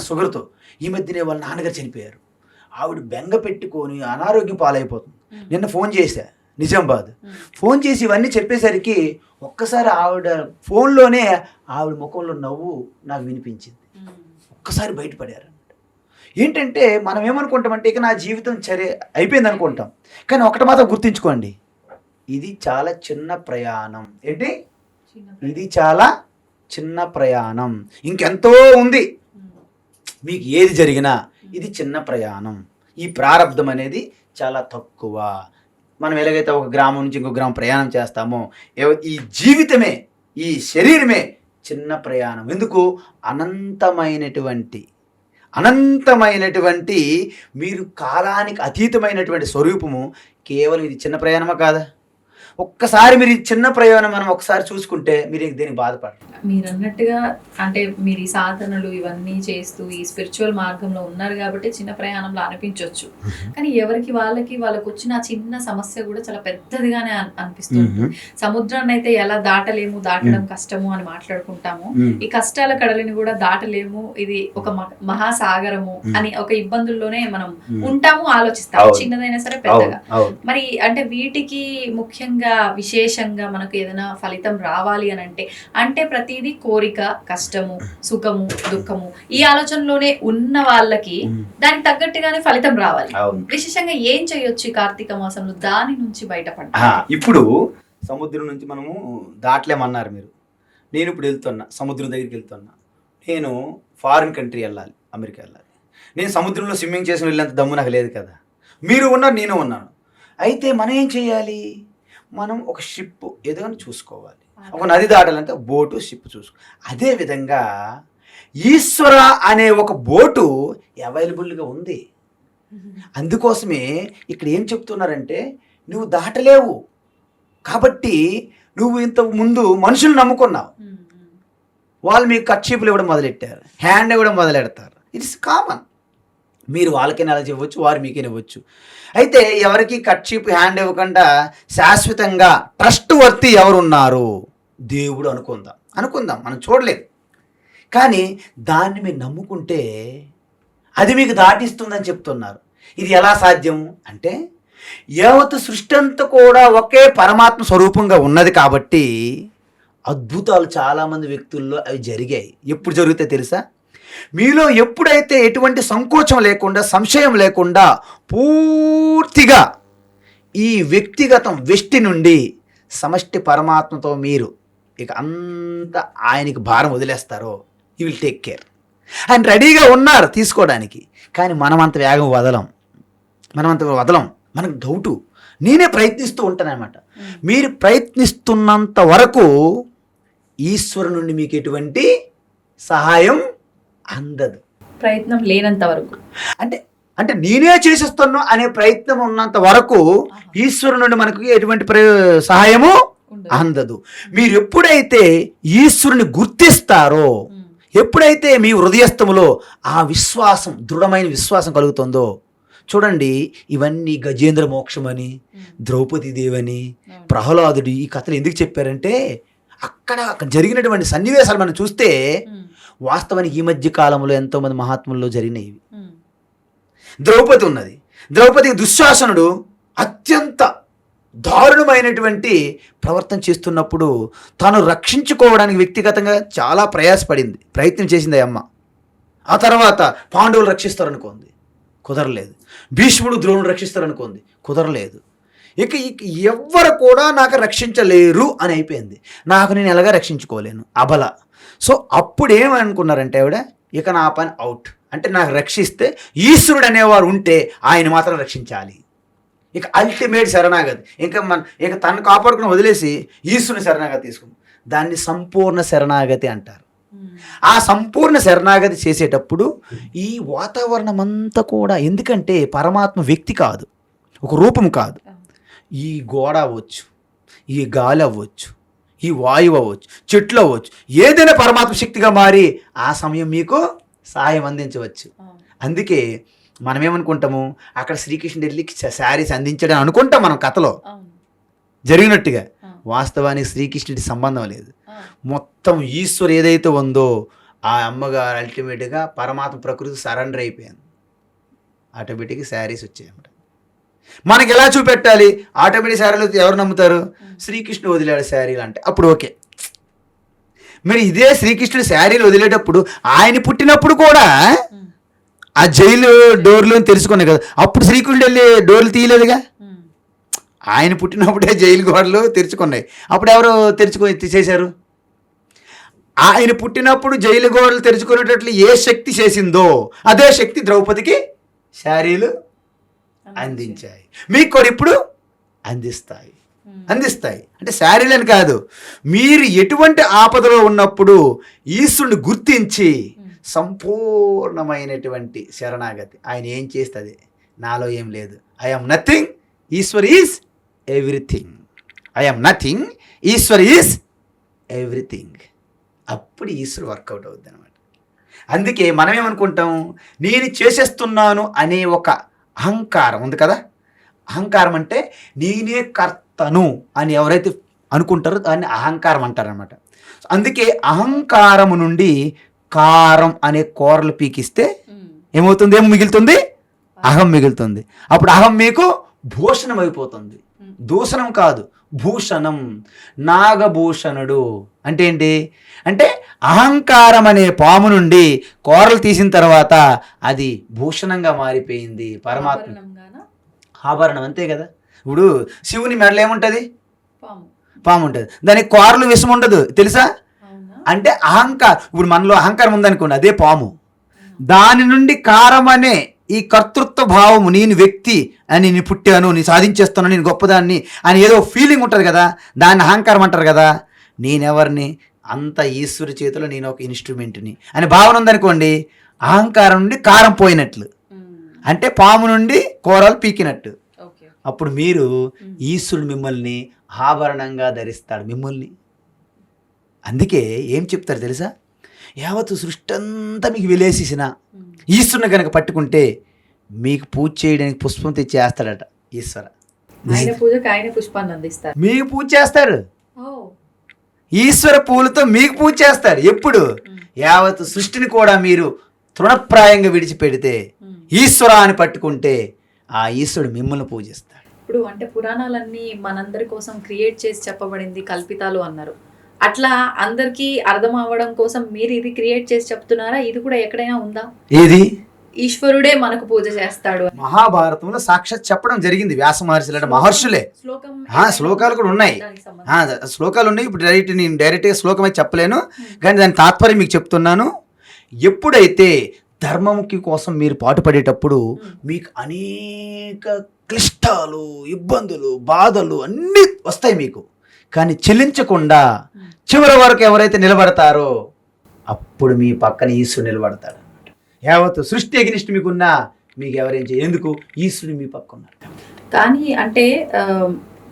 షుగర్తో. ఈ మధ్యనే వాళ్ళ నాన్నగారు చనిపోయారు. ఆవిడ బెంగ పెట్టుకొని అనారోగ్యం పాలైపోతుంది. నిన్న ఫోన్ చేశా నిజామాబాద్. ఫోన్ చేసి ఇవన్నీ చెప్పేసరికి ఒక్కసారి ఆవిడ ఫోన్లోనే ఆవిడ ముఖంలో నవ్వు నాకు వినిపించింది. ఒక్కసారి బయటపడారు. ఏంటంటే మనం ఏమనుకుంటామంటే, ఇక నా జీవితం సరే అయిపోయింది అనుకుంటాం. కానీ ఒకటి మాత్రం గుర్తుంచుకోండి, ఇది చాలా చిన్న ప్రయాణం. ఏంటి? ఇది చాలా చిన్న ప్రయాణం. ఇంకెంతో ఉంది. మీకు ఏది జరిగినా ఇది చిన్న ప్రయాణం. ఈ ప్రారంధం అనేది చాలా తక్కువ. మనం ఎలాగైతే ఒక గ్రామం నుంచి ఇంకో గ్రామం ప్రయాణం చేస్తామో, ఈ జీవితమే, ఈ శరీరమే చిన్న ప్రయాణం. ఎందుకు? అనంతమైనటువంటి మీరు కాలానికి అతీతమైనటువంటి స్వరూపము. కేవలం ఇది చిన్న ప్రయాణమా కాదా? ఒక్కసారి మీరు ఈ చిన్న ప్రయాణం మనం ఒకసారి చూసుకుంటే మీరు దేనికి బాధపడరు. మీరు అన్నట్టుగా అంటే మీరు ఈ సాధనలు ఇవన్నీ చేస్తూ ఈ స్పిరిచువల్ మార్గంలో ఉన్నారు కాబట్టి చిన్న ప్రయాణంలో అనిపించవచ్చు. కానీ ఎవరికి వాళ్ళకి వచ్చిన చిన్న సమస్య కూడా చాలా పెద్దదిగానే అనిపిస్తుంది. సముద్రాన్ని అయితే ఎలా దాటడం కష్టము అని మాట్లాడుకుంటాము, ఈ కష్టాల కడలిని కూడా దాటలేము, ఇది ఒక మహాసాగరము అని ఒక ఇబ్బందుల్లోనే మనం ఉంటాము, ఆలోచిస్తాము, చిన్నదైనా సరే పెద్దగా. మరి అంటే వీటికి ముఖ్యంగా ముఖ్యంగా విశేషంగా మనకు ఏదైనా ఫలితం రావాలి అని అంటే ప్రతిదీ కోరిక, కష్టము, సుఖము, దుఃఖము ఈ ఆలోచనలోనే ఉన్న వాళ్ళకి దానికి తగ్గట్టుగానే ఫలితం రావాలి. విశేషంగా ఏం చేయొచ్చు ఈ కార్తీక మాసంలో దాని నుంచి బయటపడాలి? ఇప్పుడు సముద్రం నుంచి మనము దాటలేమన్నారు మీరు. నేను ఇప్పుడు వెళ్తున్నా, సముద్రం దగ్గరికి వెళ్తున్నా. నేను ఫారిన్ కంట్రీ వెళ్ళాలి, అమెరికా వెళ్ళాలి. నేను సముద్రంలో స్విమ్మింగ్ చేసిన వెళ్ళేంత దమ్ము నాకు లేదు కదా. మీరు ఉన్నారు, నేను ఉన్నాను. అయితే మనం ఏం చేయాలి? మనం ఒక షిప్ ఏదైనా చూసుకోవాలి. ఒక నది దాటాలంటే బోటు, షిప్ చూసుకో. అదేవిధంగా ఈశ్వర అనే ఒక బోటు అవైలబుల్గా ఉంది. అందుకోసమే ఇక్కడ ఏం చెప్తున్నారంటే, నువ్వు దాటలేవు కాబట్టి నువ్వు ఇంత ముందు మనుషులు నమ్ముకున్నావు. వాళ్ళు మీకు కర్చీపులు ఇవ్వడం మొదలెట్టారు, హ్యాండ్ ఇవ్వడం మొదలెడతారు. It's common. మీరు వాళ్ళకైనా అలా ఇవ్వచ్చు, వారు మీకైనా ఇవ్వచ్చు. అయితే ఎవరికి కర్చీప్ హ్యాండ్ ఇవ్వకుండా శాశ్వతంగా ట్రస్ట్ వర్తి ఎవరున్నారు? దేవుడు అనుకుందాం, మనం చూడలేదు. కానీ దాన్ని మీరు నమ్ముకుంటే అది మీకు దాటిస్తుందని చెప్తున్నారు. ఇది ఎలా సాధ్యం అంటే, యావత్ సృష్టి అంతా కూడా ఒకే పరమాత్మ స్వరూపంగా ఉన్నది కాబట్టి అద్భుతాలు చాలామంది వ్యక్తుల్లో అవి జరిగాయి. ఎప్పుడు జరుగుతాయి తెలుసా? మీలో ఎప్పుడైతే ఎటువంటి సంకోచం లేకుండా, సంశయం లేకుండా పూర్తిగా ఈ వ్యక్తిగతం వెష్టి నుండి సమష్టి పరమాత్మతో మీరు ఇక అంత ఆయనకి భారం వదిలేస్తారో, యూ విల్ టేక్ కేర్. ఆయన రెడీగా ఉన్నారు తీసుకోవడానికి. కానీ మనం అంత వేగం వదలం, మనకు డౌటు. నేనే ప్రయత్నిస్తూ ఉంటానన్నమాట. మీరు ప్రయత్నిస్తున్నంత వరకు ఈశ్వరు నుండి మీకు ఎటువంటి సహాయం అందదు. ప్రయత్నం లేనంత వరకు అంటే నేనే చేసేస్తున్నా అనే ప్రయత్నం ఉన్నంత వరకు ఈశ్వరు నుండి మనకు ఎటువంటి సహాయము అందదు. మీరు ఎప్పుడైతే ఈశ్వరుని గుర్తిస్తారో, ఎప్పుడైతే మీ హృదయస్థములో ఆ విశ్వాసం, దృఢమైన విశ్వాసం కలుగుతుందో, చూడండి, ఇవన్నీ గజేంద్ర మోక్షమని, ద్రౌపది దేవని, ప్రహ్లాదుడు ఈ కథలు ఎందుకు చెప్పారంటే, అక్కడ జరిగినటువంటి సన్నివేశాలు మనం చూస్తే వాస్తవానికి ఈ మధ్య కాలంలో ఎంతోమంది మహాత్ముల్లో జరిగినవి. ద్రౌపది ఉన్నది. ద్రౌపదికి దుశ్శాసనుడు అత్యంత దారుణమైనటువంటి ప్రవర్తన చేస్తున్నప్పుడు తాను రక్షించుకోవడానికి వ్యక్తిగతంగా చాలా ప్రయత్నం చేసింది ఆ అమ్మ. ఆ తర్వాత పాండవులు రక్షిస్తారనుకోంది, కుదరలేదు. భీష్ముడు ద్రోణుడు రక్షిస్తారనుకోంది, కుదరలేదు. ఇక ఎవ్వరు కూడా నాకు రక్షించలేరు అని అయిపోయింది. నేను ఎలాగా రక్షించుకోలేను, అబల. సో అప్పుడు ఏమనుకున్నారంటే ఆవిడ, ఇక నా పని అవుట్. అంటే నాకు రక్షిస్తే ఈశ్వరుడు అనేవారు ఉంటే ఆయన మాత్రం రక్షించాలి. ఇక అల్టిమేట్ శరణాగతి. ఇక తను కాపాడుకుని వదిలేసి ఈశ్వరుని శరణాగతి తీసుకుంది. దాన్ని సంపూర్ణ శరణాగతి అంటారు. ఆ సంపూర్ణ శరణాగతి చేసేటప్పుడు ఈ వాతావరణం అంతా కూడా, ఎందుకంటే పరమాత్మ వ్యక్తి కాదు, ఒక రూపం కాదు. ఈ గోడ అవ్వచ్చు, ఈ గాలి అవ్వచ్చు, ఈ వాయువు అవ్వచ్చు, చెట్లు అవ్వచ్చు, ఏదైనా పరమాత్మ శక్తిగా మారి ఆ సమయం మీకు సహాయం అందించవచ్చు. అందుకే మనం ఏమనుకుంటాము, అక్కడ శ్రీకృష్ణుడు వెళ్ళి శారీస్ అందించడం అనుకుంటాం మనం కథలో జరిగినట్టుగా. వాస్తవానికి శ్రీకృష్ణుడి సంబంధం లేదు. మొత్తం ఈశ్వరు ఏదైతే ఉందో ఆ అమ్మగారు అల్టిమేట్గా పరమాత్మ ప్రకృతి సరెండర్ అయిపోయింది. ఆటోమేటిక్గా శారీస్ వచ్చాయన్నమాట. మనకి ఎలా చూపెట్టాలి? ఆటోమేటిక్ శారీలు ఎవరు నమ్ముతారు? శ్రీకృష్ణుడు వదిలాడు శారీలు అంటే అప్పుడు ఓకే. మరి ఇదే శ్రీకృష్ణుడు శారీలు వదిలేటప్పుడు ఆయన పుట్టినప్పుడు కూడా ఆ జైలు డోర్లు తెరుచుకున్నాయి కదా, అప్పుడు శ్రీకృష్ణుడు వెళ్ళి డోర్లు తీయలేదుగా. ఆయన పుట్టినప్పుడే జైలు గోడలు తెరుచుకున్నాయి. అప్పుడు ఎవరు చేశారు? ఆయన పుట్టినప్పుడు జైలు గోడలు తెరుచుకునేటట్లు ఏ శక్తి చేసిందో అదే శక్తి ద్రౌపదికి శారీలు అందించాయి. మీకు కూడా ఇప్పుడు అందిస్తాయి. అంటే శారీలని కాదు, మీరు ఎటువంటి ఆపదలో ఉన్నప్పుడు ఈశ్వరుని గుర్తించి సంపూర్ణమైనటువంటి శరణాగతి. ఆయన ఏం చేస్తుంది, నాలో ఏం లేదు, I'm nothing, Ishwar is everything. I'm nothing, Ishwar is everything. అప్పుడు ఈశ్వరు వర్కౌట్ అవుద్ది అనమాట. అందుకే మనం ఏమనుకుంటాం, నేను చేసేస్తున్నాను అనే ఒక అహంకారం ఉంది కదా. అహంకారం అంటే నేనే కర్తను అని ఎవరైతే అనుకుంటారో దాన్ని అహంకారం అంటారనమాట. అందుకే అహంకారము నుండి కారం అనే కూరలు పీకిస్తే ఏమవుతుంది? ఏం మిగులుతుంది? అహం మిగులుతుంది. అప్పుడు అహం మీకు భూషణం అయిపోతుంది. దూషణం కాదు, భూషణం. నాగభూషణుడు అంటే ఏంటి అంటే అహంకారం అనే పాము నుండి కోరలు తీసిన తర్వాత అది భూషణంగా మారిపోయింది పరమాత్మ. ఆభరణం అంతే కదా. ఇప్పుడు శివుని మెడలో ఏముంటుంది? పాము ఉంటుంది. దానికి కోరలు విషం ఉండదు తెలుసా? అంటే అహంకారం. ఇప్పుడు మనలో అహంకారం ఉందనుకోండి, అదే పాము. దాని నుండి కారం అనే ఈ కర్తృత్వ భావము, నేను వ్యక్తి అని, నేను పుట్టాను, నేను సాధించేస్తాను, నేను గొప్పదాన్ని అని ఏదో ఫీలింగ్ ఉంటుంది కదా, దాన్ని అహంకారం అంటారు కదా. నేనెవరిని? అంత ఈశ్వరి చేతిలో నేను ఒక ఇన్స్ట్రుమెంట్ని అని భావన ఉందనుకోండి, అహంకారం నుండి కారం పోయినట్లు, అంటే పాము నుండి కూరలు పీకినట్టు. అప్పుడు మీరు ఈశ్వరుడు మిమ్మల్ని ఆభరణంగా ధరిస్తాడు మిమ్మల్ని. అందుకే ఏం చెప్తారు తెలుసా? యావత్తు సృష్టి అంతా మీకు వెలేసేసిన ఈశ్వరుని కనుక పట్టుకుంటే మీకు పూజ చేయడానికి పుష్పం తెచ్చి వేస్తాడట ఈశ్వర. పుష్పాన్ని అందిస్తారు, మీకు పూజ చేస్తారు. ఈశ్వర పూలతో మీకు పూజ చేస్తాడు. ఎప్పుడు? యావత్తు సృష్టిని కూడా మీరు తృణప్రాయంగా విడిచిపెడితే ఈశ్వర అని పట్టుకుంటే ఆ ఈశ్వరుడు మిమ్మల్ని పూజిస్తాడు. ఇప్పుడు అంటే పురాణాలన్నీ మనందరి కోసం క్రియేట్ చేసి చెప్పబడింది, కల్పితాలు అన్నారు. అట్లా అందరికీ అర్థం అవ్వడం కోసం మీరు ఇది క్రియేట్ చేసి చెప్తున్నారా? ఇది కూడా ఎక్కడైనా ఉందా? ఏది? ఈశ్వరుడే మనకు పూజ చేస్తాడు. మహాభారతంలో సాక్షాత్ చెప్పడం జరిగింది. వ్యాస మహర్షులు మహర్షులే. శ్లోకాలు కూడా ఉన్నాయి, శ్లోకాలు ఉన్నాయి. ఇప్పుడు నేను డైరెక్ట్గా శ్లోకం అయితే చెప్పలేను, కానీ దాని తాత్పర్యం మీకు చెప్తున్నాను. ఎప్పుడైతే ధర్మంకి కోసం మీరు పాటుపడేటప్పుడు మీకు అనేక క్లిష్టాలు, ఇబ్బందులు, బాధలు అన్నీ వస్తాయి మీకు. కానీ చెల్లించకుండా చివరి వరకు ఎవరైతే నిలబడతారో అప్పుడు మీ పక్కన ఈశ్వరుడు నిలబడతాడు. యావత్తు సృష్టి ఎగ్నిస్ట్ మీకున్నా మీకు ఎవరేం చేయ, ఎందుకు? ఈశ్వరుడు మీ పక్క ఉన్నారు. కానీ అంటే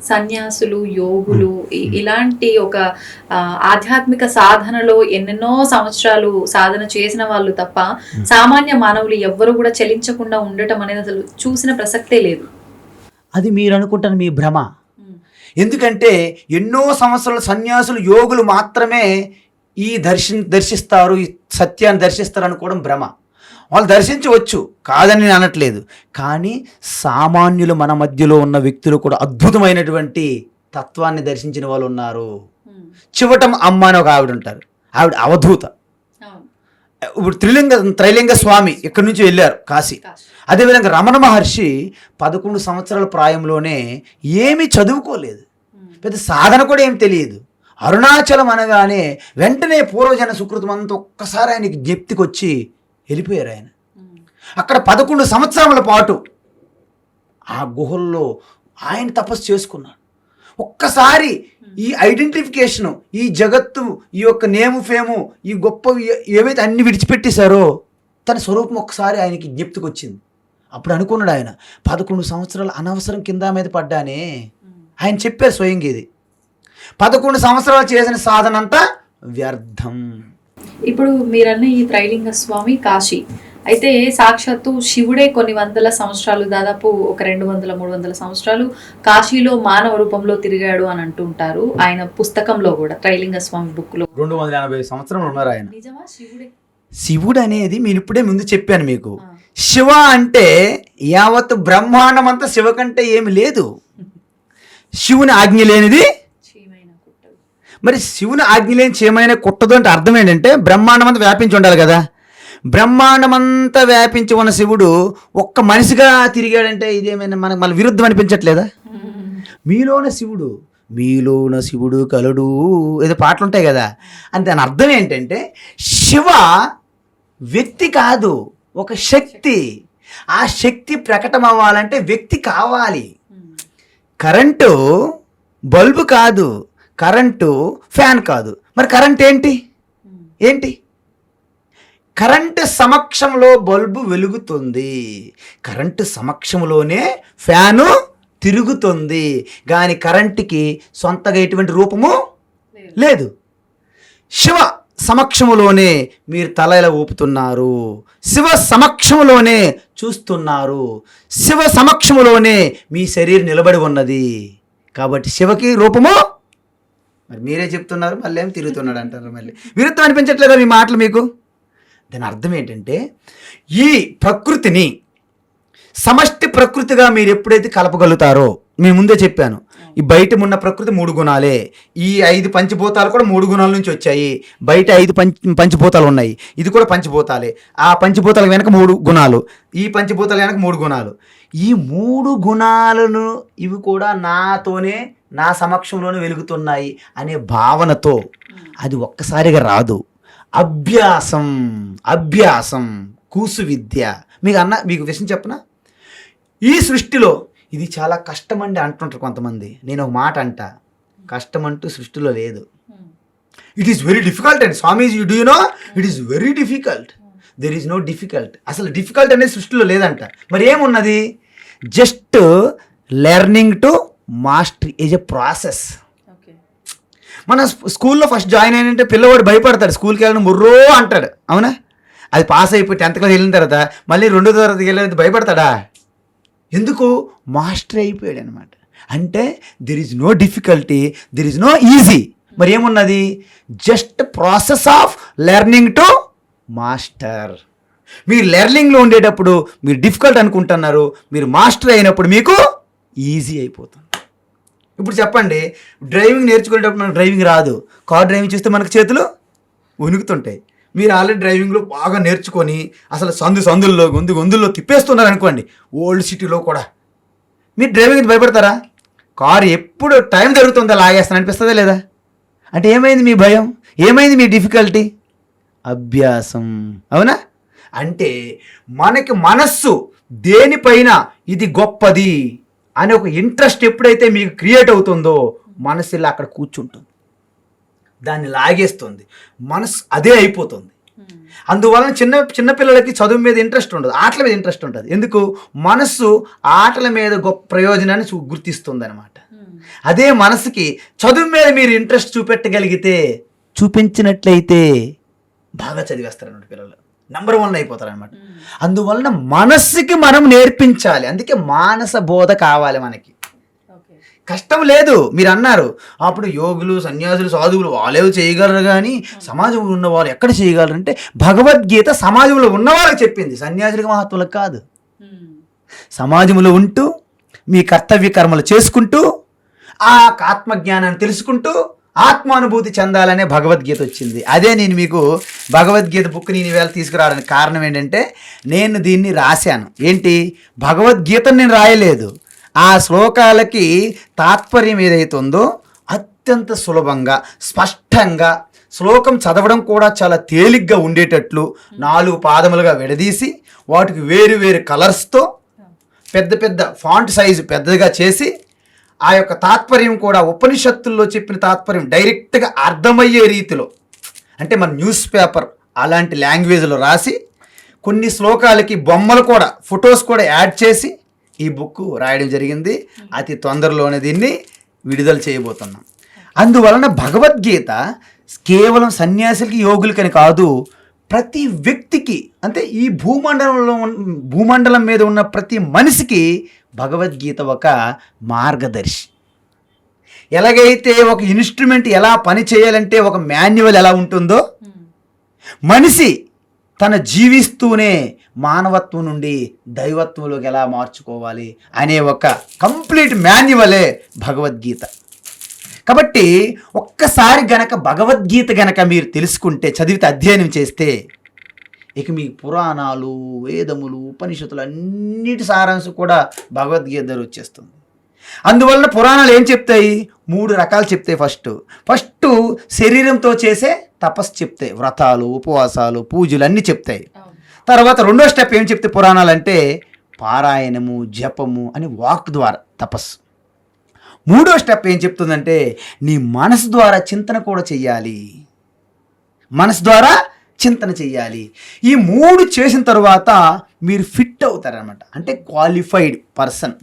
సన్యాసులు, యోగులు ఇలాంటి ఒక ఆధ్యాత్మిక సాధనలో ఎన్నెన్నో సంవత్సరాలు సాధన చేసిన వాళ్ళు తప్ప సామాన్య మానవులు ఎవ్వరు కూడా చలించకుండా ఉండటం అనేది అసలు చూసిన ప్రసక్తే లేదు. అది మీరు అనుకుంటారు మీ భ్రమ. ఎందుకంటే ఎన్నో సంవత్సరాల సన్యాసులు, యోగులు మాత్రమే ఈ దర్శిస్తారు, ఈ సత్యాన్ని దర్శిస్తారు అనుకోవడం భ్రమ. వాళ్ళు దర్శించవచ్చు, కాదని నేను అనట్లేదు. కానీ సామాన్యులు మన మధ్యలో ఉన్న వ్యక్తులు కూడా అద్భుతమైనటువంటి తత్వాన్ని దర్శించిన వాళ్ళు ఉన్నారు. చివటం అమ్మ అని ఒక ఆవిడ ఉంటారు, ఆవిడ అవధూత. ఇప్పుడు త్రైలింగ స్వామి ఇక్కడి నుంచి వెళ్ళారు కాశీ. అదేవిధంగా రమణ మహర్షి 11 సంవత్సరాల ప్రాయంలోనే ఏమీ చదువుకోలేదు, పెద్ద సాధన కూడా ఏం తెలియదు. అరుణాచలం అనగానే వెంటనే పూర్వజన సుకృతం అంతా ఒక్కసారి ఆయనకి జ్ఞప్తికి వచ్చి వెళ్ళిపోయారు. ఆయన అక్కడ 11 సంవత్సరాల పాటు ఆ గుహల్లో ఆయన తపస్సు చేసుకున్నాడు. ఒక్కసారి ఈ ఐడెంటిఫికేషను, ఈ జగత్తు, ఈ యొక్క నేము ఫేము, ఈ గొప్ప ఏవైతే అన్ని విడిచిపెట్టేశారో తన స్వరూపం ఒక్కసారి ఆయనకి జ్ఞప్తికి వచ్చింది. అప్పుడు అనుకున్నాడు ఆయన, 11 సంవత్సరాలు అనవసరం కింద మీద పడ్డానే. ఆయన చెప్పారు స్వయంగా, ఇది 11 సంవత్సరాలు చేసిన సాధన అంతా వ్యర్థం. ఇప్పుడు మీరన్న ఈ త్రైలింగ స్వామి కాశీ అయితే సాక్షాత్తు శివుడే కొన్ని వందల సంవత్సరాలు, దాదాపు ఒక 200-300 సంవత్సరాలు కాశీలో మానవ రూపంలో తిరిగాడు అని అంటుంటారు. ఆయన పుస్తకంలో కూడా త్రైలింగ స్వామి బుక్ లో 280 సంవత్సరాలు ఉన్నారు ఆయన. నిజమా? శివుడే? శివుడు అనేది నేను ఇప్పుడే ముందు చెప్పాను మీకు. శివ అంటే యావత్తు బ్రహ్మాండం అంతా శివ కంటే ఏమి లేదు. శివుని ఆజ్ఞ లేనిది మరి శివుని ఆజ్ఞ లేని చేయమైన కుట్టదు అంటే అర్థం ఏంటంటే బ్రహ్మాండం అంతా వ్యాపించి ఉండాలి కదా. బ్రహ్మాండం అంతా వ్యాపించి ఉన్న శివుడు ఒక్క మనిషిగా తిరిగాడంటే ఇదేమైనా మనకు మళ్ళీ విరుద్ధం అనిపించట్లేదా? మీలోన శివుడు కలుడు ఏదో పాటలు ఉంటాయి కదా. అంటే దాని అర్థం ఏంటంటే శివ వ్యక్తి కాదు, ఒక శక్తి. ఆ శక్తి ప్రకటన అవ్వాలంటే వ్యక్తి కావాలి. కరెంటు బల్బు కాదు, కరెంటు ఫ్యాన్ కాదు. మరి కరెంట్ ఏంటి? కరెంటు సమక్షంలో బల్బు వెలుగుతుంది, కరెంటు సమక్షంలోనే ఫ్యాను తిరుగుతుంది. కానీ కరెంటుకి సొంతగా ఎటువంటి రూపము లేదు. శివ సమక్షములోనే మీరు తల ఇలా ఊపుతున్నారు, శివ సమక్షములోనే చూస్తున్నారు, శివ సమక్షములోనే మీ శరీరం నిలబడి ఉన్నది. కాబట్టి శివకి రూపము మరి మీరే చెప్తున్నారు, మళ్ళీ ఏం తిరుగుతున్నాడు అంటారు. మళ్ళీ విరుద్ధం అనిపించట్లేదా మీ మాటలు మీకు? దాని అర్థం ఏంటంటే ఈ ప్రకృతిని సమష్టి ప్రకృతిగా మీరు ఎప్పుడైతే కలపగలుగుతారో, నేను ముందే చెప్పాను, ఈ బయట ఉన్న ప్రకృతి 3 గుణాలే, ఈ 5 పంచభూతాలు కూడా 3 గుణాల నుంచి వచ్చాయి. బయట 5 పంచభూతాలు ఉన్నాయి, ఇది కూడా పంచభూతాలే. ఆ పంచభూతాల వెనక 3 గుణాలు, ఈ పంచభూతాల వెనక 3 గుణాలు. ఈ 3 గుణాలను ఇవి కూడా నాతోనే, నా సమక్షంలోనే వెలుగుతున్నాయి అనే భావనతో, అది ఒక్కసారిగా రాదు. అభ్యాసం కూసు విద్య. మీకు విషయం చెప్పనా, ఈ సృష్టిలో ఇది చాలా కష్టం అండి అంటుంటారు కొంతమంది. నేను ఒక మాట అంట, కష్టం అంటూ సృష్టిలో లేదు. It is very difficult and Swamiji do you know, it is very difficult. There is no difficult. అసలు డిఫికల్ట్ అనేది సృష్టిలో లేదంట. మరి ఏమున్నది? Just learning to mastery is a process. మన స్కూల్లో ఫస్ట్ జాయిన్ అయినంటే పిల్లవాడు భయపడతాడు, స్కూల్కి వెళ్ళడం ముర్రో అంటాడు, అవునా? అది పాస్ అయిపోయి 10th క్లాస్ వెళ్ళిన తర్వాత మళ్ళీ 2వ తరగతికి వెళ్ళేది భయపడతాడా? ఎందుకు? మాస్టర్ అయిపోయాడు అనమాట. అంటే there is no difficulty, there is no easy. మరి ఏమున్నది? Just process of learning to master. మీరు లెర్నింగ్లో ఉండేటప్పుడు మీరు డిఫికల్ట్ అనుకుంటున్నారు, మీరు మాస్టర్ అయినప్పుడు మీకు ఈజీ అయిపోతుంది. ఇప్పుడు చెప్పండి, డ్రైవింగ్ నేర్చుకునేటప్పుడు మనకు డ్రైవింగ్ రాదు, కార్ డ్రైవింగ్ చేస్తే మనకు చేతులు వణుకుతుంటాయి. మీరు ఆల్రెడీ డ్రైవింగ్లో బాగా నేర్చుకొని అసలు సందుల్లో గొంతుల్లో తిప్పేస్తున్నారు అనుకోండి, ఓల్డ్ సిటీలో కూడా, మీరు డ్రైవింగ్కి భయపడతారా? కారు ఎప్పుడు టైం జరుగుతుందో లాగేస్తాను అనిపిస్తుందా లేదా? అంటే ఏమైంది మీ భయం? ఏమైంది మీ డిఫికల్టీ? అభ్యాసం, అవునా? అంటే మనకి మనస్సు దేనిపైన ఇది గొప్పది అనే ఒక ఇంట్రెస్ట్ ఎప్పుడైతే మీకు క్రియేట్ అవుతుందో, మనసు ఇలా అక్కడ కూర్చుంటుంది, దాన్ని లాగేస్తుంది, మనసు అదే అయిపోతుంది. అందువలన చిన్న పిల్లలకి చదువు మీద ఇంట్రెస్ట్ ఉండదు, ఆటల మీద ఇంట్రెస్ట్ ఉంటుంది. ఎందుకు? మనస్సు ఆటల మీద గొప్ప ప్రయోజనాన్ని గుర్తిస్తుంది అనమాట. అదే మనసుకి చదువు మీద మీరు ఇంట్రెస్ట్ చూపించినట్లయితే బాగా చదివేస్తారు అన్నమాట, పిల్లలు నంబర్ 1 అయిపోతారు అనమాట. అందువలన మనస్సుకి మనం నేర్పించాలి. అందుకే మానస బోధ కావాలి మనకి. కష్టం లేదు. మీరు అన్నారు అప్పుడు యోగులు, సన్యాసులు, సాధువులు వాళ్ళేవి చేయగలరు కానీ సమాజంలో ఉన్న వాళ్ళు ఎక్కడ చేయగలరు అంటే, భగవద్గీత సమాజంలో ఉన్న వాళ్ళకి చెప్పింది, సన్యాసులకు మహాత్ములకు కాదు. సమాజంలో ఉంటూ మీ కర్తవ్య కర్మలు చేసుకుంటూ ఆ ఆత్మజ్ఞానాన్ని తెలుసుకుంటూ ఆత్మానుభూతి చెందాలనే భగవద్గీత వచ్చింది. అదే నేను మీకు భగవద్గీత బుక్ నేను ఈవేళ తీసుకురావడానికి కారణం ఏంటంటే, నేను దీన్ని రాశాను. ఏంటి? భగవద్గీతను నేను రాయలేదు, ఆ శ్లోకాలకి తాత్పర్యం ఏదైతే ఉందో అత్యంత సులభంగా, స్పష్టంగా, శ్లోకం చదవడం కూడా చాలా తేలిగ్గా ఉండేటట్లు 4 పాదములుగా విడదీసి, వాటికి వేరు వేరు కలర్స్తో పెద్ద పెద్ద ఫాంట్ సైజు పెద్దగా చేసి, ఆ యొక్క తాత్పర్యం కూడా ఉపనిషత్తుల్లో చెప్పిన తాత్పర్యం డైరెక్ట్గా అర్థమయ్యే రీతిలో, అంటే మన న్యూస్ పేపర్ అలాంటి లాంగ్వేజ్లో రాసి, కొన్ని శ్లోకాలకి బొమ్మలు కూడా, ఫొటోస్ కూడా యాడ్ చేసి ఈ బుక్ రాయడం జరిగింది. అతి తొందరలోనే దీన్ని విడుదల చేయబోతున్నాం. అందువలన భగవద్గీత కేవలం సన్యాసులకి, యోగులకని కాదు, ప్రతి వ్యక్తికి, అంటే ఈ భూమండలం మీద ఉన్న ప్రతి మనిషికి భగవద్గీత ఒక మార్గదర్శి. ఎలాగైతే ఒక ఇన్స్ట్రుమెంట్ ఎలా పని చేయాలంటే ఒక మాన్యువల్ ఎలా ఉంటుందో, మనిషి తన జీవిస్తూనే మానవత్వం నుండి దైవత్వంలోకి ఎలా మార్చుకోవాలి అనే ఒక కంప్లీట్ మాన్యువలే భగవద్గీత. కాబట్టి ఒక్కసారి గనక భగవద్గీత గనక మీరు తెలుసుకుంటే, చదివితే, అధ్యయనం చేస్తే, ఇక మీ పురాణాలు, వేదములు, ఉపనిషత్తులు అన్నిటి సారాంశం కూడా భగవద్గీత దగ్గర వచ్చేస్తుంది. అందువలన పురాణాలు ఏం చెప్తాయి? 3 రకాలు చెప్తాయి. ఫస్ట్ శరీరంతో చేసే తపస్సు చెప్తాయి, వ్రతాలు, ఉపవాసాలు, పూజలు అన్నీ చెప్తాయి. తర్వాత 2వ స్టెప్ ఏం చెప్తే పురాణాలు అంటే, పారాయణము, జపము అని వాక్ ద్వారా తపస్సు. 3వ స్టెప్ ఏం చెప్తుందంటే, నీ మనసు ద్వారా చింతన కూడా చెయ్యాలి. మనసు ద్వారా చింతన చెయ్యాలి. ఈ 3 చేసిన తర్వాత మీరు ఫిట్ అవుతారనమాట. అంటే క్వాలిఫైడ్ పర్సన్.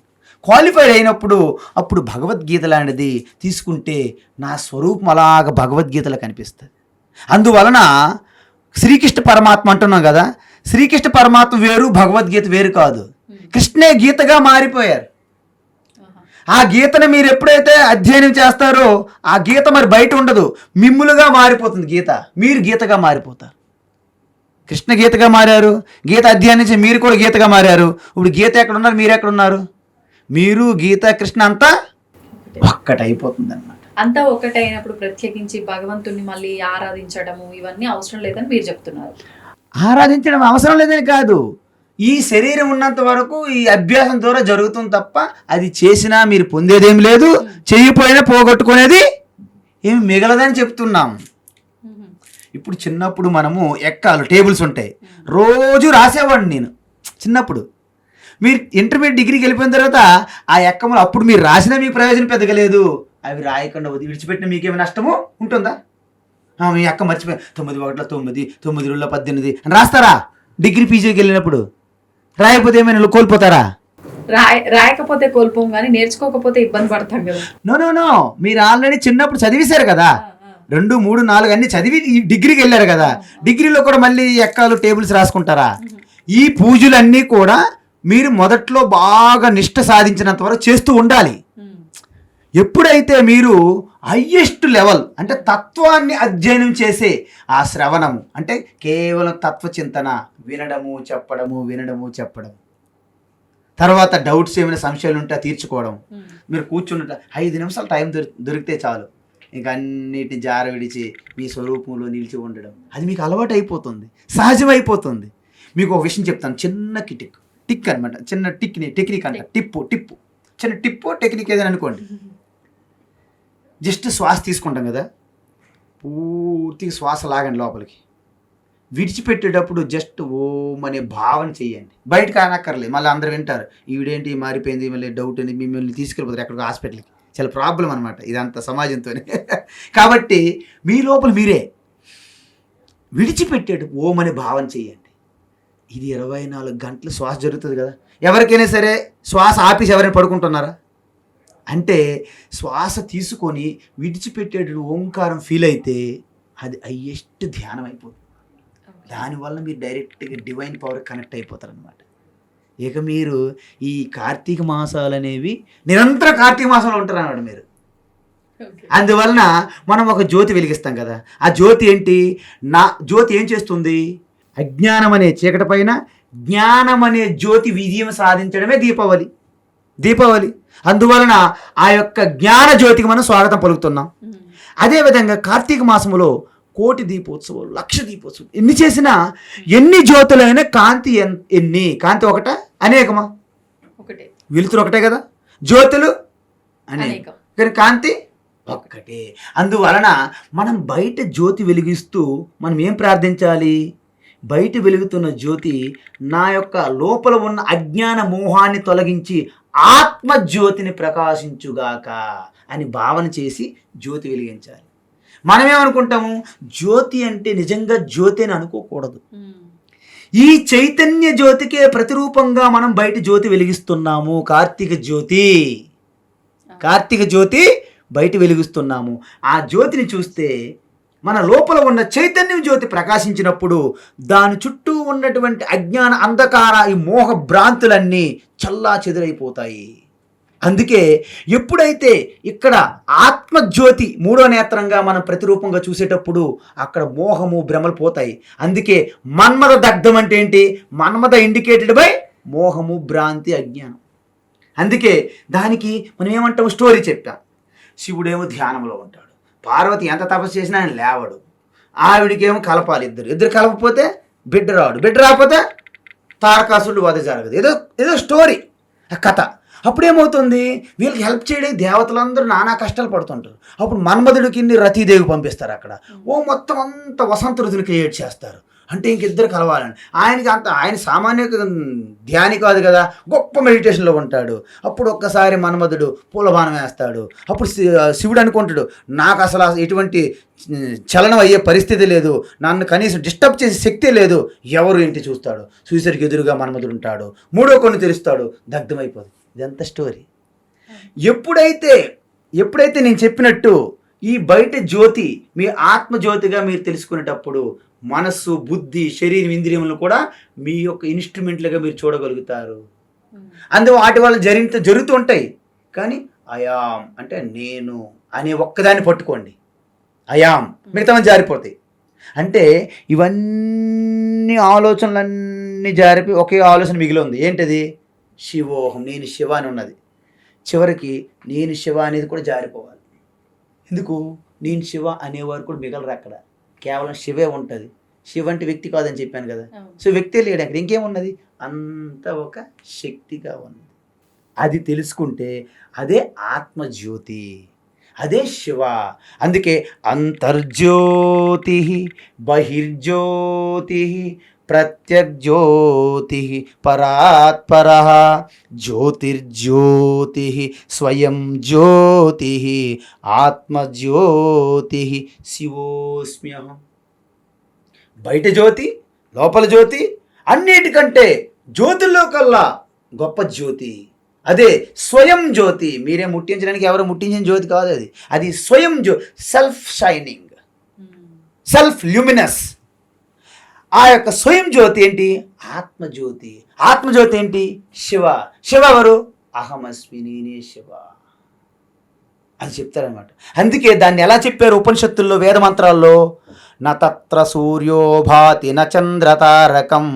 క్వాలిఫైడ్ అయినప్పుడు అప్పుడు భగవద్గీత లాంటిది తీసుకుంటే నా స్వరూపం అలాగ భగవద్గీతలో కనిపిస్తుంది. అందువలన శ్రీకృష్ణ పరమాత్మ అంటున్నాం కదా, శ్రీకృష్ణ పరమాత్మ వేరు, భగవద్గీత వేరు కాదు. కృష్ణే గీతగా మారిపోయారు. ఆ గీతను మీరు ఎప్పుడైతే అధ్యయనం చేస్తారో ఆ గీత మరి బయట ఉండదు, మిమ్ములుగా మారిపోతుంది గీత. మీరు గీతగా మారిపోతారు. కృష్ణ గీతగా మారారు, గీత అధ్యాయం నుంచి మీరు కూడా గీతగా మారారు. ఇప్పుడు గీత ఎక్కడున్నారు, మీరు ఎక్కడున్నారు? మీరు గీత కృష్ణ అంతా ఒక్కటైపోతుంది అన్నమాట. అంతా ఒకటైనప్పుడు ప్రత్యేకించి భగవంతుని మళ్ళీ ఆరాధించడము ఇవన్నీ అవసరం లేదని మీరు చెప్తున్నారు. ఆరాధించడం అవసరం లేదని కాదు, ఈ శరీరం ఉన్నంత వరకు ఈ అభ్యాసం ద్వారా జరుగుతుంది తప్ప అది చేసినా మీరు పొందేదేం లేదు, చెయ్యిపోయినా పోగొట్టుకునేది ఏమి మిగలదని చెప్తున్నాం. ఇప్పుడు చిన్నప్పుడు మనము ఎక్కాలు టేబుల్స్ ఉంటాయి, రోజు రాసేవాడిని నేను చిన్నప్పుడు. మీరు ఇంటర్మీడియట్ డిగ్రీకి వెళ్ళిపోయిన తర్వాత ఆ ఎక్కములు అప్పుడు మీరు రాసినా మీకు ప్రయోజనం పెద్దగా లేదు, అవి రాయకుండా విడిచిపెట్టిన మీకేమి నష్టము ఉంటుందా? మీ అక్క మర్చిపోయి 9 1 9 9 2 18 అని రాస్తారా? డిగ్రీ పీజీకి వెళ్ళినప్పుడు రాయకపోతే ఏమైనా కోల్పోతారా? రాయకపోతే కోల్పోం కానీ నేర్చుకోకపోతే ఇబ్బంది పడతాం కదా. నో, మీరు ఆల్రెడీ చిన్నప్పుడు చదివేశారు కదా, 2 3 4 అన్ని చదివి ఈ డిగ్రీకి వెళ్ళారు కదా. డిగ్రీలో కూడా మళ్ళీ ఎక్కాలు టేబుల్స్ రాసుకుంటారా? ఈ పూజలన్నీ కూడా మీరు మొదట్లో బాగా నిష్ఠ సాధించినంత వరకు చేస్తూ ఉండాలి. ఎప్పుడైతే మీరు హయ్యెస్ట్ లెవెల్ అంటే తత్వాన్ని అధ్యయనం చేసే ఆ శ్రవణము అంటే కేవలం తత్వచింతన, వినడము చెప్పడము, తర్వాత డౌట్స్ ఏమైనా సంశయాలు ఉంటే తీర్చుకోవడం. మీరు కూర్చున్నట్టు 5 నిమిషాలు టైం దొరికితే చాలు, ఇంకా అన్నిటిని జార విడిచి మీ స్వరూపంలో నిలిచి ఉండడం, అది మీకు అలవాటు అయిపోతుంది, సహజమైపోతుంది. మీకు ఒక విషయం చెప్తాను, చిన్న టిక్ అనమాట, చిన్న టెక్నిక్ అంట, టిప్పు చిన్న టిప్పు టెక్నిక్ ఏదైనా అనుకోండి. జస్ట్ శ్వాస తీసుకుంటాం కదా, పూర్తిగా శ్వాస లాగండి లోపలికి, విడిచిపెట్టేటప్పుడు జస్ట్ ఓం అనే భావన చెయ్యండి. బయటకు అనక్కర్లేదు, మళ్ళీ అందరూ వింటారు ఈవిడేంటి మారిపోయింది, మళ్ళీ డౌట్ అని మిమ్మల్ని తీసుకెళ్ళిపోతారు ఎక్కడికి హాస్పిటల్కి. చాలా ప్రాబ్లం అనమాట ఇదంతా సమాజంతోనే. కాబట్టి మీ లోపల మీరే విడిచిపెట్టేటప్పుడు ఓం అనే భావన చెయ్యండి. ఇది 24 గంటలు శ్వాస జరుగుతుంది కదా. ఎవరికైనా సరే శ్వాస ఆపేసి ఎవరైనా పడుకుంటున్నారా? అంటే శ్వాస తీసుకొని విడిచిపెట్టేటప్పుడు ఓంకారం ఫీల్ అయితే అది హయ్యెస్ట్ ధ్యానం అయిపోతుంది. దానివల్ల మీరు డైరెక్ట్గా డివైన్ పవర్ కనెక్ట్ అయిపోతారు అనమాట. ఇక మీరు ఈ కార్తీక మాసాలు అనేవి నిరంతర కార్తీక మాసంలో ఉంటారు అన్నమాట మీరు. అందువలన మనం ఒక జ్యోతి వెలిగిస్తాం కదా, ఆ జ్యోతి ఏంటి? జ్యోతి ఏం చేస్తుంది? అజ్ఞానం అనే చీకటి పైన జ్ఞానం అనే జ్యోతి విజయం సాధించడమే దీపావళి. అందువలన ఆ యొక్క జ్ఞాన జ్యోతికి మనం స్వాగతం పలుకుతున్నాం. అదేవిధంగా కార్తీక మాసములో 1,000,000 దీపోత్సవాలు, 1,00,000 దీపోత్సవాలు ఎన్ని చేసినా, ఎన్ని జ్యోతులైనా కాంతి కాంతి ఒకట అనేకమా? ఒకటే. వెలుతురు ఒకటే కదా, జ్యోతులు అనేకం, కానీ కాంతి ఒక్కటే. అందువలన మనం బయట జ్యోతి వెలిగిస్తూ మనం ఏం ప్రార్థించాలి? బయట వెలుగుతున్న జ్యోతి నా యొక్క లోపల ఉన్న అజ్ఞాన మోహాన్ని తొలగించి ఆత్మజ్యోతిని ప్రకాశించుగాక అని భావన చేసి జ్యోతి వెలిగించాలి. మనమేమనుకుంటాము? జ్యోతి అంటే నిజంగా జ్యోతి అని అనుకోకూడదు. ఈ చైతన్య జ్యోతికే ప్రతిరూపంగా మనం బయట జ్యోతి వెలిగిస్తున్నాము. కార్తీక జ్యోతి బయట వెలిగిస్తున్నాము. ఆ జ్యోతిని చూస్తే మన లోపల ఉన్న చైతన్యం జ్యోతి ప్రకాశించినప్పుడు దాని చుట్టూ ఉన్నటువంటి అజ్ఞాన అంధకార ఈ మోహ భ్రాంతులన్నీ చల్లా చెదురైపోతాయి. అందుకే ఎప్పుడైతే ఇక్కడ ఆత్మజ్యోతి 3వ నేత్రంగా మనం ప్రతిరూపంగా చూసేటప్పుడు అక్కడ మోహము భ్రమలు పోతాయి. అందుకే మన్మథ దగ్ధం అంటే ఏంటి? మన్మథ ఇండికేటెడ్ బై మోహము, భ్రాంతి, అజ్ఞానం. అందుకే దానికి మనం ఏమంటాము? స్టోరీ చెప్పాం. శివుడేమో ధ్యానంలో ఉంటాడు, పార్వతి ఎంత తపస్సు చేసినా ఆయన లేవడు, ఆవిడికేమో కలపాలి, ఇద్దరు కలపకపోతే బిడ్డ రాకపోతే తారకాసురుడు వధ జరగదు. ఏదో స్టోరీ, కథ. అప్పుడేమవుతుంది? వీళ్ళకి హెల్ప్ చేయడానికి దేవతలందరూ నానా కష్టాలు పడుతుంటారు. అప్పుడు మన్మధుడికి రతీదేవి పంపిస్తారు. అక్కడ మొత్తం అంత వసంత ఋతుని క్రియేట్ చేస్తారు. అంటే ఇంకిద్దరు కలవాలని. ఆయన సామాన్య ధ్యాని కాదు కదా, గొప్ప మెడిటేషన్లో ఉంటాడు. అప్పుడు ఒక్కసారి మన్మధుడు పూలబాణం వేస్తాడు. అప్పుడు శివుడు అనుకుంటాడు, నాకు అసలు ఎటువంటి చలనం అయ్యే పరిస్థితి లేదు, నన్ను కనీసం డిస్టర్బ్ చేసే శక్తి లేదు. ఎవరు ఇంటి చూస్తాడు? చూసేసరికి ఎదురుగా మన్మధుడు ఉంటాడు. 3వ కన్ను తెరుస్తాడు, దగ్ధమైపోదు. ఇదంతా స్టోరీ. ఎప్పుడైతే నేను చెప్పినట్టు ఈ బయట జ్యోతి మీ ఆత్మజ్యోతిగా మీరు తెలుసుకునేటప్పుడు మనస్సు, బుద్ధి, శరీరం, ఇంద్రియములను కూడా మీ యొక్క ఇన్స్ట్రుమెంట్లుగా మీరు చూడగలుగుతారు. అందువల్ల వాటి వల్ల జరుగుతూ ఉంటాయి. కానీ అయాం అంటే నేను అనే ఒక్కదాన్ని పట్టుకోండి. అయాం, మిగతా జారిపోతాయి. అంటే ఇవన్నీ ఆలోచనలన్నీ జారిపి ఒకే ఆలోచన మిగిలి ఉంది. ఏంటది? శివోహం, నేను శివ అని ఉన్నది. చివరికి నేను శివ అనేది కూడా జారిపోవాలి. ఎందుకు? నేను శివ అనేవారు కూడా మిగలరు అక్కడ. కేవలం శివే ఉంటుంది. శివ అంటే వ్యక్తి కాదని చెప్పాను కదా. సో వ్యక్తే లేడు అక్కడ. ఇంకేమున్నది? అంత ఒక శక్తిగా ఉంది. అది తెలుసుకుంటే అదే ఆత్మజ్యోతి, అదే శివ. అందుకే అంతర్జ్యోతి బహిర్జ్యోతి ప్రత్యగ్జ్యోతి పరాత్పర జ్యోతిర్జ్యోతి స్వయం జ్యోతి ఆత్మజ్యోతి శివోస్మ్యహం. బయట జ్యోతి, లోపల జ్యోతి, అన్నిటికంటే జ్యోతుల్లో కల్లా గొప్ప జ్యోతి అదే స్వయం జ్యోతి. మీరే ముట్టించడానికి ఎవరు ముట్టించిన జ్యోతి కాదు అది. అది స్వయం సెల్ఫ్ షైనింగ్, సెల్ఫ్ ల్యూమినస్. ఆ యొక్క స్వయం జ్యోతి ఏంటి? ఆత్మజ్యోతి. ఆత్మజ్యోతి ఏంటి? శివ. శివ ఎవరు? అహమస్మి, నేనే శివ అని చెప్తారనమాట. అందుకే దాన్ని ఎలా చెప్పారు ఉపనిషత్తుల్లో, వేద మంత్రాల్లో? న తత్ర సూర్యో భాతి న చంద్రతారకం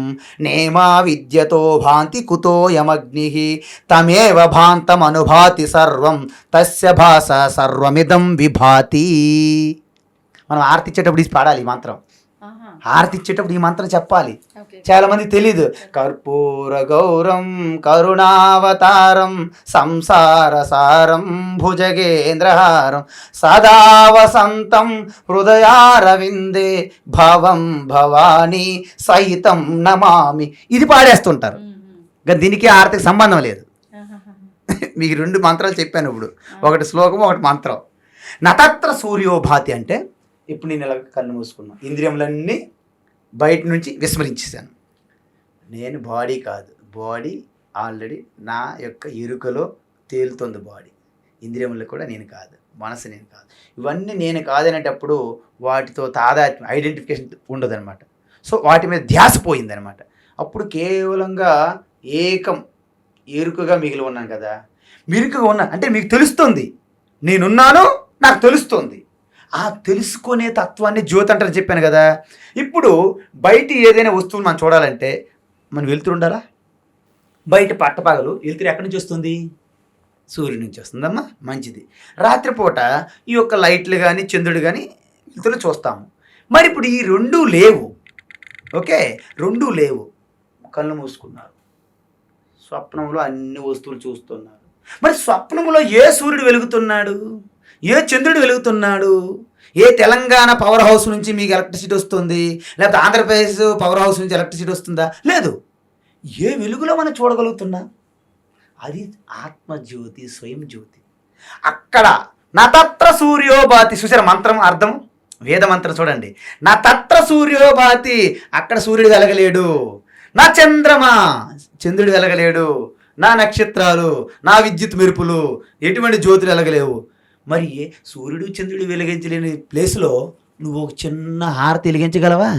నేమా విద్యతో భాంతి కుతో యమగ్ని తమేవ భాంతం అనుభాతి సర్వం తస్య భాస సర్వమిదం విభాతి. మనం ఆరతి ఇచ్చేటప్పుడు ఇది పాడాలి ఈ మంత్రం. హారతి ఇచ్చేటప్పుడు ఈ మంత్రం చెప్పాలి. చాలా మంది తెలీదు. కర్పూర గౌరం కరుణావతారం సంసార సారం భుజగేంద్రహారం సదా వసంతం హృదయారవిందే భవం భవానీ సహితం నమామి. ఇది పాడేస్తుంటారు. దీనికి ఆరతికి సంబంధం లేదు. మీకు 2 మంత్రాలు చెప్పాను ఇప్పుడు. ఒకటి శ్లోకం, ఒకటి మంత్రం. నతత్ర సూర్యోభాతి అంటే ఇప్పుడు నేను ఇలా కన్ను మూసుకున్నాను, ఇంద్రియములన్నీ బయట నుంచి విస్మరించేశాను. నేను బాడీ కాదు, బాడీ ఆల్రెడీ నా యొక్క ఎరుకలో తేలుతుంది. బాడీ ఇంద్రియములు కూడా నేను కాదు, మనసు నేను కాదు. ఇవన్నీ నేను కాదనేటప్పుడు వాటితో తాదాత్మ్యం, ఐడెంటిఫికేషన్ ఉండదన్నమాట. సో వాటి మీద ధ్యాస పోయిందనమాట. అప్పుడు కేవలంగా ఏకం ఎరుకగా మిగిలి ఉన్నాను కదా. మిరుకుగా ఉన్నాను అంటే మీకు తెలుస్తుంది నేనున్నాను, నాకు తెలుస్తుంది. ఆ తెలుసుకునే తత్వాన్ని జ్యోతి అంటారని చెప్పాను కదా. ఇప్పుడు బయట ఏదైనా వస్తువులు మనం చూడాలంటే మనం వెలుతురు ఉండాలా? బయట పట్టపగలు వెలుతురు ఎక్కడి నుంచి వస్తుంది? సూర్యుడి నుంచి వస్తుందమ్మా, మంచిది. రాత్రిపూట ఈ యొక్క లైట్లు కానీ చంద్రుడు కానీ వెలుతురు చూస్తాము. మరి ఇప్పుడు ఈ 2 లేవు. ఓకే, 2 లేవు. కళ్ళు మూసుకున్నారు, స్వప్నంలో అన్ని వస్తువులు చూస్తున్నారు. మరి స్వప్నంలో ఏ సూర్యుడు వెలుగుతున్నాడు? ఏ చంద్రుడు వెలుగుతున్నాడు? ఏ తెలంగాణ పవర్ హౌస్ నుంచి మీకు ఎలక్ట్రిసిటీ వస్తుంది? లేకపోతే ఆంధ్రప్రదేశ్ పవర్ హౌస్ నుంచి ఎలక్ట్రిసిటీ వస్తుందా? లేదు. ఏ వెలుగులో మనం చూడగలుగుతున్నా? అది ఆత్మజ్యోతి, స్వయం జ్యోతి. అక్కడ నతత్ర సూర్యోభాతి. చూసారా మంత్రం అర్థం? వేద మంత్రం చూడండి. నతత్ర సూర్యోభాతి, అక్కడ సూర్యుడు వెలగలేడు. నా చంద్రమా, చంద్రుడు వెలగలేడు. నా నక్షత్రాలు, నా విద్యుత్ మెరుపులు, ఎటువంటి జ్యోతులు వెలగలేవు. మరి సూర్యుడు చంద్రుడు వెలిగించలేని ప్లేస్లో నువ్వు ఒక చిన్న హారతి వెలిగించగలవా?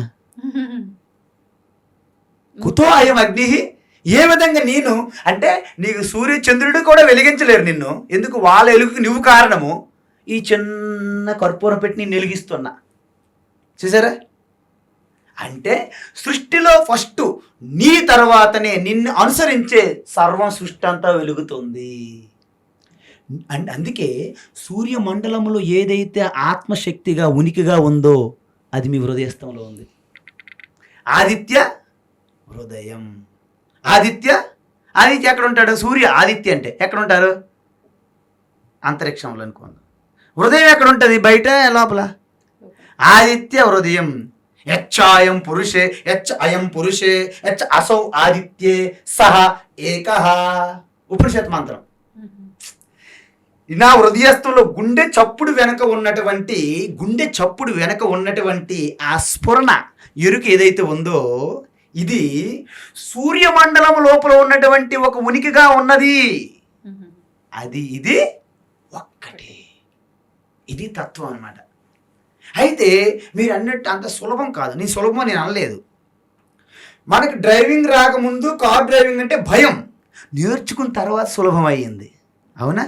కుతో అయం అగ్ని. ఏ విధంగా నేను అంటే నీకు సూర్య చంద్రుడు కూడా వెలిగించలేరు నిన్ను. ఎందుకు? వాళ్ళ వెలుగుకి నువ్వు కారణము. ఈ చిన్న కర్పూరం పెట్టి నేను వెలిగిస్తున్నా. చూసారా? అంటే సృష్టిలో ఫస్ట్ నీ తర్వాతనే నిన్ను అనుసరించే సర్వం సృష్టి అంతా వెలుగుతుంది. అందుకే సూర్యమండలంలో ఏదైతే ఆత్మశక్తిగా ఉనికిగా ఉందో అది మీ హృదయస్థంలో ఉంది. ఆదిత్య హృదయం. ఆదిత్య ఎక్కడ ఉంటాడు? సూర్య ఆదిత్య అంటే ఎక్కడ ఉంటారు? అంతరిక్షంలో అనుకోండి. హృదయం ఎక్కడ ఉంటుంది? బయట, లోపల? ఆదిత్య హృదయం. యచ్చాయం పురుషే యచ్చ అయం పురుషే యచ్చ అసౌ ఆదిత్యే సహ ఏకః. ఉపనిషత్ మంత్రం. నా హృదయస్థంలో గుండె చప్పుడు వెనక ఉన్నటువంటి ఆ స్ఫురణ ఎరుక ఏదైతే ఉందో ఇది సూర్యమండలం లోపల ఉన్నటువంటి ఒక ఉనికిగా ఉన్నది. అది ఇది ఒక్కటే. ఇది తత్వం అన్నమాట. అయితే మీరు అన్నట్టు అంత సులభం కాదు. నీ సులభం నేను అనలేదు. మనకి డ్రైవింగ్ రాకముందు కార్ డ్రైవింగ్ అంటే భయం, నేర్చుకున్న తర్వాత సులభం అయ్యింది. అవునా?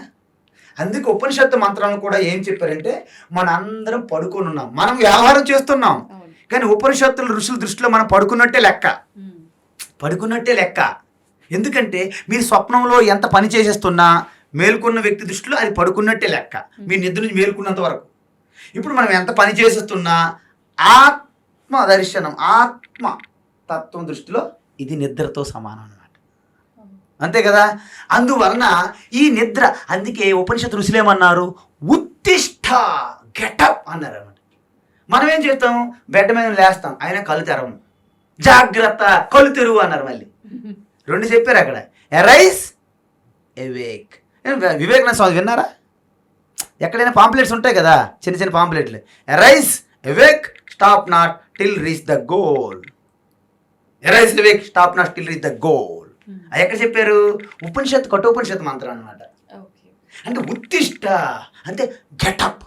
అందుకే ఉపనిషత్తు మంత్రాలను కూడా ఏం చెప్పారంటే మన అందరం పడుకొని ఉన్నాం, మనం వ్యవహారం చేస్తున్నాం, కానీ ఉపనిషత్తుల ఋషుల దృష్టిలో మనం పడుకున్నట్టే లెక్క. ఎందుకంటే మీరు స్వప్నంలో ఎంత పని చేసేస్తున్నా మేల్కొన్న వ్యక్తి దృష్టిలో అది పడుకున్నట్టే లెక్క, మీ నిద్ర నుంచి మేల్కొన్నంత వరకు. ఇప్పుడు మనం ఎంత పని చేసేస్తున్నా ఆత్మ దర్శనం, ఆత్మ తత్వం దృష్టిలో ఇది నిద్రతో సమానం అన్నమాట. అంతే కదా. అందువలన ఈ నిద్ర, అందుకే ఉపనిషత్తు ఋషులేమన్నారు, ఉత్తిష్ట, గెటప్ అన్నారు అన్నమాట. మనం ఏం చేస్తాం, బెడ్ మీద లేస్తాం, అయినా కళ్ళు తెరవము. జాగ్రత్త, కళ్ళు తెరువు అన్నారు. మళ్ళీ 2 చెప్పారు అక్కడ, ఎరైజ్, ఎవేక్. వివేకానంద స్వామి విన్నారా? ఎక్కడైనా పాంప్లెట్స్ ఉంటాయి కదా, చిన్న చిన్న పాంప్లెట్లు, arise, awake, stop not till reach the goal. Arise, awake, stop not till reach the goal. అది ఎక్కడ చెప్పారు? ఉపనిషత్తు, కఠోపనిషత్తు మంత్రం అనమాట. అంటే ఉత్తిష్ట అంటే గెటప్.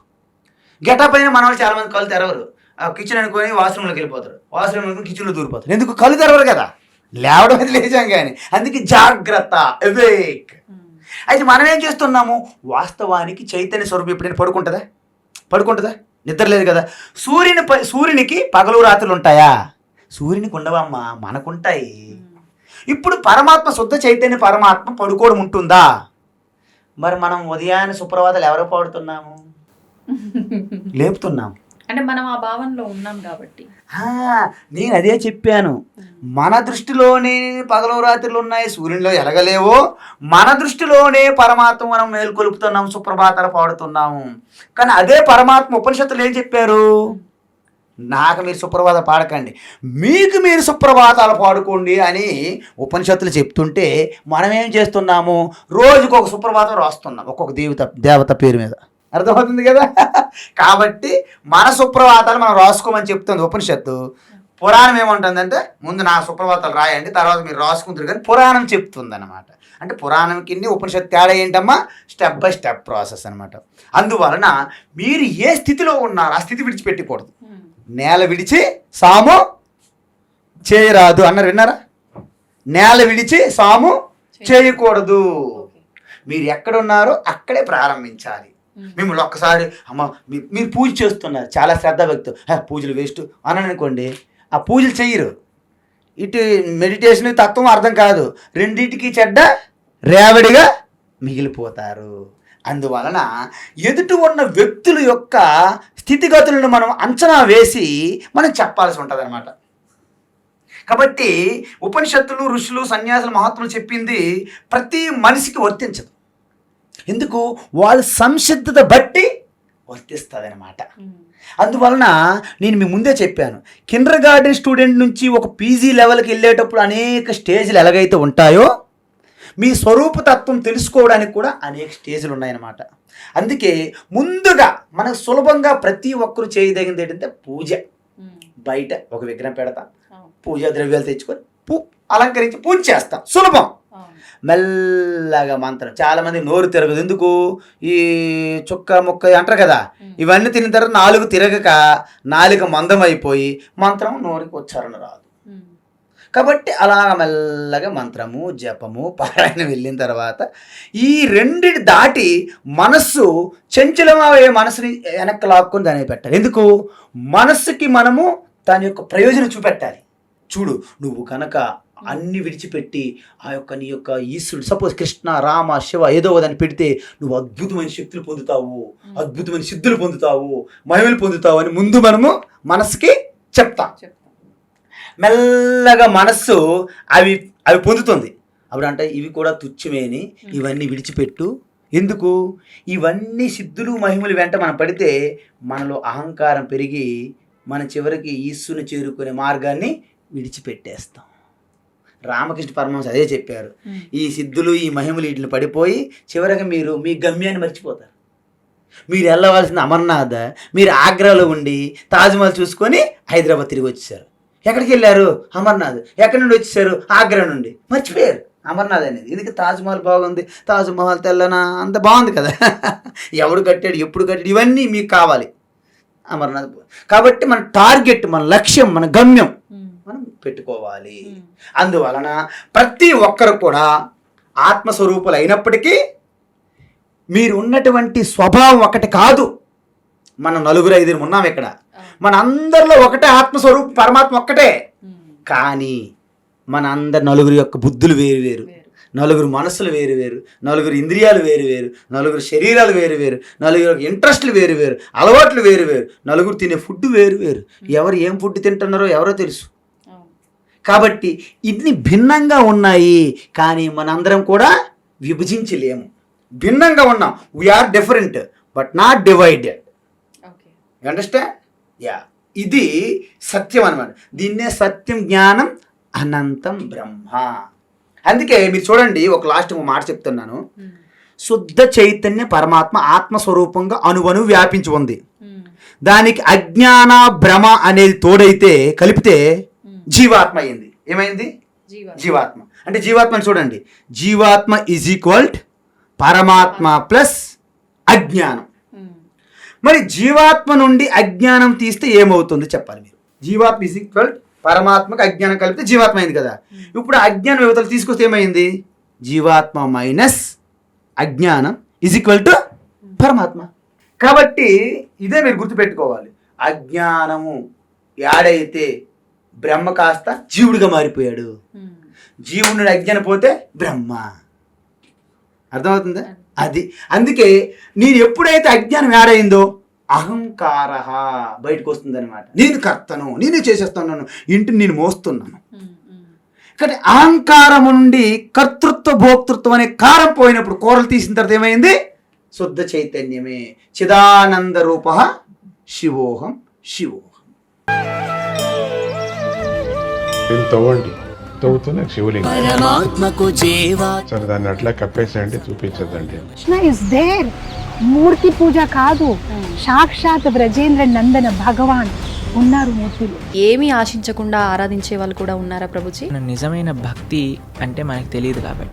గెటప్ అయినా మన వాళ్ళు చాలా మంది కళ్ళు తెరవరు. కిచెన్ అనుకొని వాష్రూమ్లోకి వెళ్ళిపోతారు, వాష్రూమ్ అనుకుని కిచెన్లో దూరిపోతారు. ఎందుకు? కళ్ళు తెరవరు కదా, లేవడం అది లేచాం కానీ. అందుకే జాగ్రత్త, అవేక్. అయితే మనం ఏం చేస్తున్నాము, వాస్తవానికి చైతన్య స్వరూపం ఎప్పుడైనా పడుకుంటుందా? నిద్ర లేదు కదా. సూర్యునికి పగలు రాత్రులు ఉంటాయా? సూర్యునికి ఉండవమ్మా, మనకుంటాయి. ఇప్పుడు పరమాత్మ, శుద్ధ చైతన్య పరమాత్మ పడుకోవడం ఉంటుందా? మరి మనం ఉదయాన్నే సుప్రభాతాలు ఎవరో పాడుతున్నాము, లేపుతున్నాం. అంటే మనం ఆ భావనలో ఉన్నాం కాబట్టి. నేను అదే చెప్పాను, మన దృష్టిలోనే పగలు రాత్రులు ఉన్నాయి, సూర్యునిలో ఎలగలేవో, మన దృష్టిలోనే పరమాత్మ మనం మేల్కొలుపుతున్నాం, సుప్రభాతాలు పాడుతున్నాము. కానీ అదే పరమాత్మ ఉపనిషత్తులు ఏం చెప్పారు, నాకు మీరు సుప్రభాతాలు పాడకండి, మీకు మీరు సుప్రభాతాలు పాడుకోండి అని ఉపనిషత్తులు చెప్తుంటే మనం ఏం చేస్తున్నాము, రోజుకు ఒక సుప్రభాతం రాస్తున్నాం ఒక్కొక్క దేవత పేరు మీద. అర్థమవుతుంది కదా. కాబట్టి మన సుప్రభాతాలు మనం రాసుకోమని చెప్తుంది ఉపనిషత్తు. పురాణం ఏమంటుందంటే, ముందు నా సుప్రభాతాలు రాయండి, తర్వాత మీరు రాసుకుంటారు కానీ పురాణం చెప్తుంది అనమాట. అంటే పురాణంకి ఉపనిషత్తు తేడా ఏంటమ్మా, స్టెప్ బై స్టెప్ ప్రాసెస్ అనమాట. అందువలన మీరు ఏ స్థితిలో ఉన్నారో ఆ స్థితి విడిచిపెట్టకూడదు. నేల విడిచి సాము చేయరాదు అన్నారు, విన్నారా? నేల విడిచి సాము చేయకూడదు. మీరు ఎక్కడున్నారో అక్కడే ప్రారంభించాలి. మిమ్మల్ని ఒక్కసారి అమ్మ మీరు పూజ చేస్తున్నారు, చాలా శ్రద్ధ భక్తి, పూజలు వేస్ట్ అని అనుకోండి, ఆ పూజలు చెయ్యరు. ఇటు మెడిటేషన్ తత్వం అర్థం కాదు, రెండింటికి చెడ్డ రేవడిగా మిగిలిపోతారు. అందువలన ఎదుటి ఉన్న వ్యక్తుల యొక్క స్థితిగతులను మనం అంచనా వేసి మనం చెప్పాల్సి ఉంటుంది అనమాట. కాబట్టి ఉపనిషత్తులు, ఋషులు, సన్యాసులు, మహాత్ములు చెప్పింది ప్రతి మనిషికి వర్తించదు. ఎందుకు? వాళ్ళ సంసిద్ధత బట్టి వర్తిస్తుంది అనమాట. అందువలన నేను మీ ముందే చెప్పాను, కిండర్ గార్డెన్ స్టూడెంట్ నుంచి ఒక పీజీ లెవెల్కి వెళ్ళేటప్పుడు అనేక స్టేజ్లు ఎలాగైతే ఉంటాయో, మీ స్వరూపతత్వం తెలుసుకోవడానికి కూడా అనేక స్టేజ్లు ఉన్నాయన్నమాట. అందుకే ముందుగా మనకు సులభంగా ప్రతి ఒక్కరు చేయదగింది ఏంటంటే పూజ. బయట ఒక విగ్రహం పెడతాం, పూజా ద్రవ్యాలు తెచ్చుకొని అలంకరించి పూజ చేస్తాం, సులభం. మెల్లగా మంత్రం, చాలామంది నోరు తిరగదు. ఎందుకు? ఈ చుక్క ముక్క అంటారు కదా, ఇవన్నీ తిన్న తర్వాత నాలుగు తిరగక నాలుక మందం అయిపోయి మంత్రం నోరుకి ఉచ్చారణ రాదు. కాబట్టి అలా మెల్లగా మంత్రము, జపము, పారాయణ వెళ్ళిన తర్వాత ఈ రెండిటి దాటి మనస్సు చంచలమయ్యే మనసుని వెనక్కి లాక్కొని దాన్ని పెట్టాలి. ఎందుకు? మనస్సుకి మనము దాని యొక్క ప్రయోజనం చూపెట్టాలి. చూడు, నువ్వు కనుక అన్ని విడిచిపెట్టి ఆ యొక్క నీ యొక్క ఈశ్వరుడు, సపోజ్ కృష్ణ, రామ, శివ ఏదో దాన్ని పెడితే నువ్వు అద్భుతమైన శక్తులు పొందుతావు, అద్భుతమైన సిద్ధులు పొందుతావు, మహిమలు పొందుతావు అని ముందు మనము మనసుకి చెప్తాం. మెల్లగా మనస్సు అవి పొందుతుంది. అప్పుడు అంటే ఇవి కూడా తుచ్చమేని, ఇవన్నీ విడిచిపెట్టు. ఎందుకు? ఇవన్నీ సిద్ధులు, మహిమలు వెంట మనం పడితే మనలో అహంకారం పెరిగి మన చివరికి ఈశ్వరుని చేరుకునే మార్గాన్ని విడిచిపెట్టేస్తాం. రామకృష్ణ పరమహంస అదే చెప్పారు, ఈ సిద్ధులు, ఈ మహిమలు వీటిని పడిపోయి చివరికి మీరు మీ గమ్యాన్ని మర్చిపోతారు. మీరు వెళ్ళవలసిన అమర్నాథ్, మీరు ఆగ్రాలో ఉండి తాజ్మహల్ చూసుకొని హైదరాబాద్ తిరిగి వచ్చేసారు. ఎక్కడికి వెళ్ళారు? అమర్నాథ్. ఎక్కడి నుండి వచ్చేసారు? ఆగ్రా నుండి. మర్చిపోయారు అమర్నాథ్ అనేది. ఎందుకు? తాజ్మహల్ బాగుంది, తాజ్మహల్ తెల్లనా అంత బాగుంది కదా, ఎవడు కట్టాడు, ఎప్పుడు కట్టాడు, ఇవన్నీ మీకు కావాలి. అమర్నాథ్. కాబట్టి మన టార్గెట్, మన లక్ష్యం, మన గమ్యం మనం పెట్టుకోవాలి. అందువలన ప్రతి ఒక్కరు కూడా ఆత్మస్వరూపులు అయినప్పటికీ మీరు ఉన్నటువంటి స్వభావం ఒకటి కాదు. మనం 4-5 ఉన్నాం ఇక్కడ. మన అందరిలో ఒకటే ఆత్మస్వరూపం, పరమాత్మ ఒక్కటే. కానీ మన అందరి నలుగురు యొక్క బుద్ధులు వేరు వేరు, నలుగురు మనసులు వేరు వేరు, నలుగురు ఇంద్రియాలు వేరు వేరు, నలుగురు శరీరాలు వేరు వేరు, నలుగురు ఇంట్రెస్ట్లు వేరు వేరు, అలవాట్లు వేరు వేరు, నలుగురు తినే ఫుడ్ వేరు వేరు. ఎవరు ఏం ఫుడ్ తింటున్నారో ఎవరో తెలుసు. కాబట్టి ఇన్ని భిన్నంగా ఉన్నాయి, కానీ మనందరం కూడా విభజించలేము. భిన్నంగా ఉన్నాం. We are different but not divided. You understand? Yeah, ఇది సత్యం అన్నమాట. దీన్నే సత్యం, జ్ఞానం, అనంతం బ్రహ్మ. అందుకే మీరు చూడండి, ఒక లాస్ట్ మాట చెప్తున్నాను. శుద్ధ చైతన్య పరమాత్మ ఆత్మస్వరూపంగా అణువణు వ్యాపించి ఉంది. దానికి అజ్ఞాన భ్రమ అనేది తోడైతే కలిపితే జీవాత్మ అయింది. ఏమైంది? జీవాత్మ. అంటే జీవాత్మని చూడండి, జీవాత్మ ఈజ్ ఈక్వల్ పరమాత్మ ప్లస్ అజ్ఞానం. మరి జీవాత్మ నుండి అజ్ఞానం తీస్తే ఏమవుతుంది చెప్పాలి మీరు. జీవాత్మ ఈజ్ ఈక్వల్ పరమాత్మకు అజ్ఞానం కలిపితే జీవాత్మ అయింది కదా. ఇప్పుడు అజ్ఞానం యువతలు తీసుకొస్తే ఏమైంది? జీవాత్మ మైనస్ అజ్ఞానం ఈజ్ ఈక్వల్ టు పరమాత్మ. కాబట్టి ఇదే మీరు గుర్తుపెట్టుకోవాలి. అజ్ఞానము యాడైతే బ్రహ్మ కాస్త జీవుడిగా మారిపోయాడు. జీవుడి నుండి అజ్ఞానం పోతే బ్రహ్మ. అర్థమవుతుందా? అది అందుకే నేను ఎప్పుడైతే అజ్ఞానం యాడైందో అహంకార బయటకు వస్తుంది అనమాట. నేను కర్తను, నేనే చేసేస్తున్నాను, ఇంటిని నేను మోస్తున్నాను. కానీ అహంకారం నుండి కర్తృత్వ భోక్తృత్వం అనే కారం పోయినప్పుడు, కూరలు తీసిన తర్వాత ఏమైంది? శుద్ధ చైతన్యమే. చిదానంద రూప శివోహం శివోహం. దీన్ని తవ్వండి, తవ్వుతూనే శివలింగం. సరే, దాన్ని అట్లా కప్పేసేయండి, చూపించదండి. Krishna is there. మూర్తి పూజ కాదు, సాక్షాత్ బ్రజేంద్ర నందన భగవాన్ ఉన్నారు మూర్తిలో. ఏమీ ఆశించకుండా ఆరాధించే వాళ్ళు కూడా ఉన్నారా ప్రభుజీ? నిజమైన భక్తి అంటే మనకు తెలియదు కాబట్టి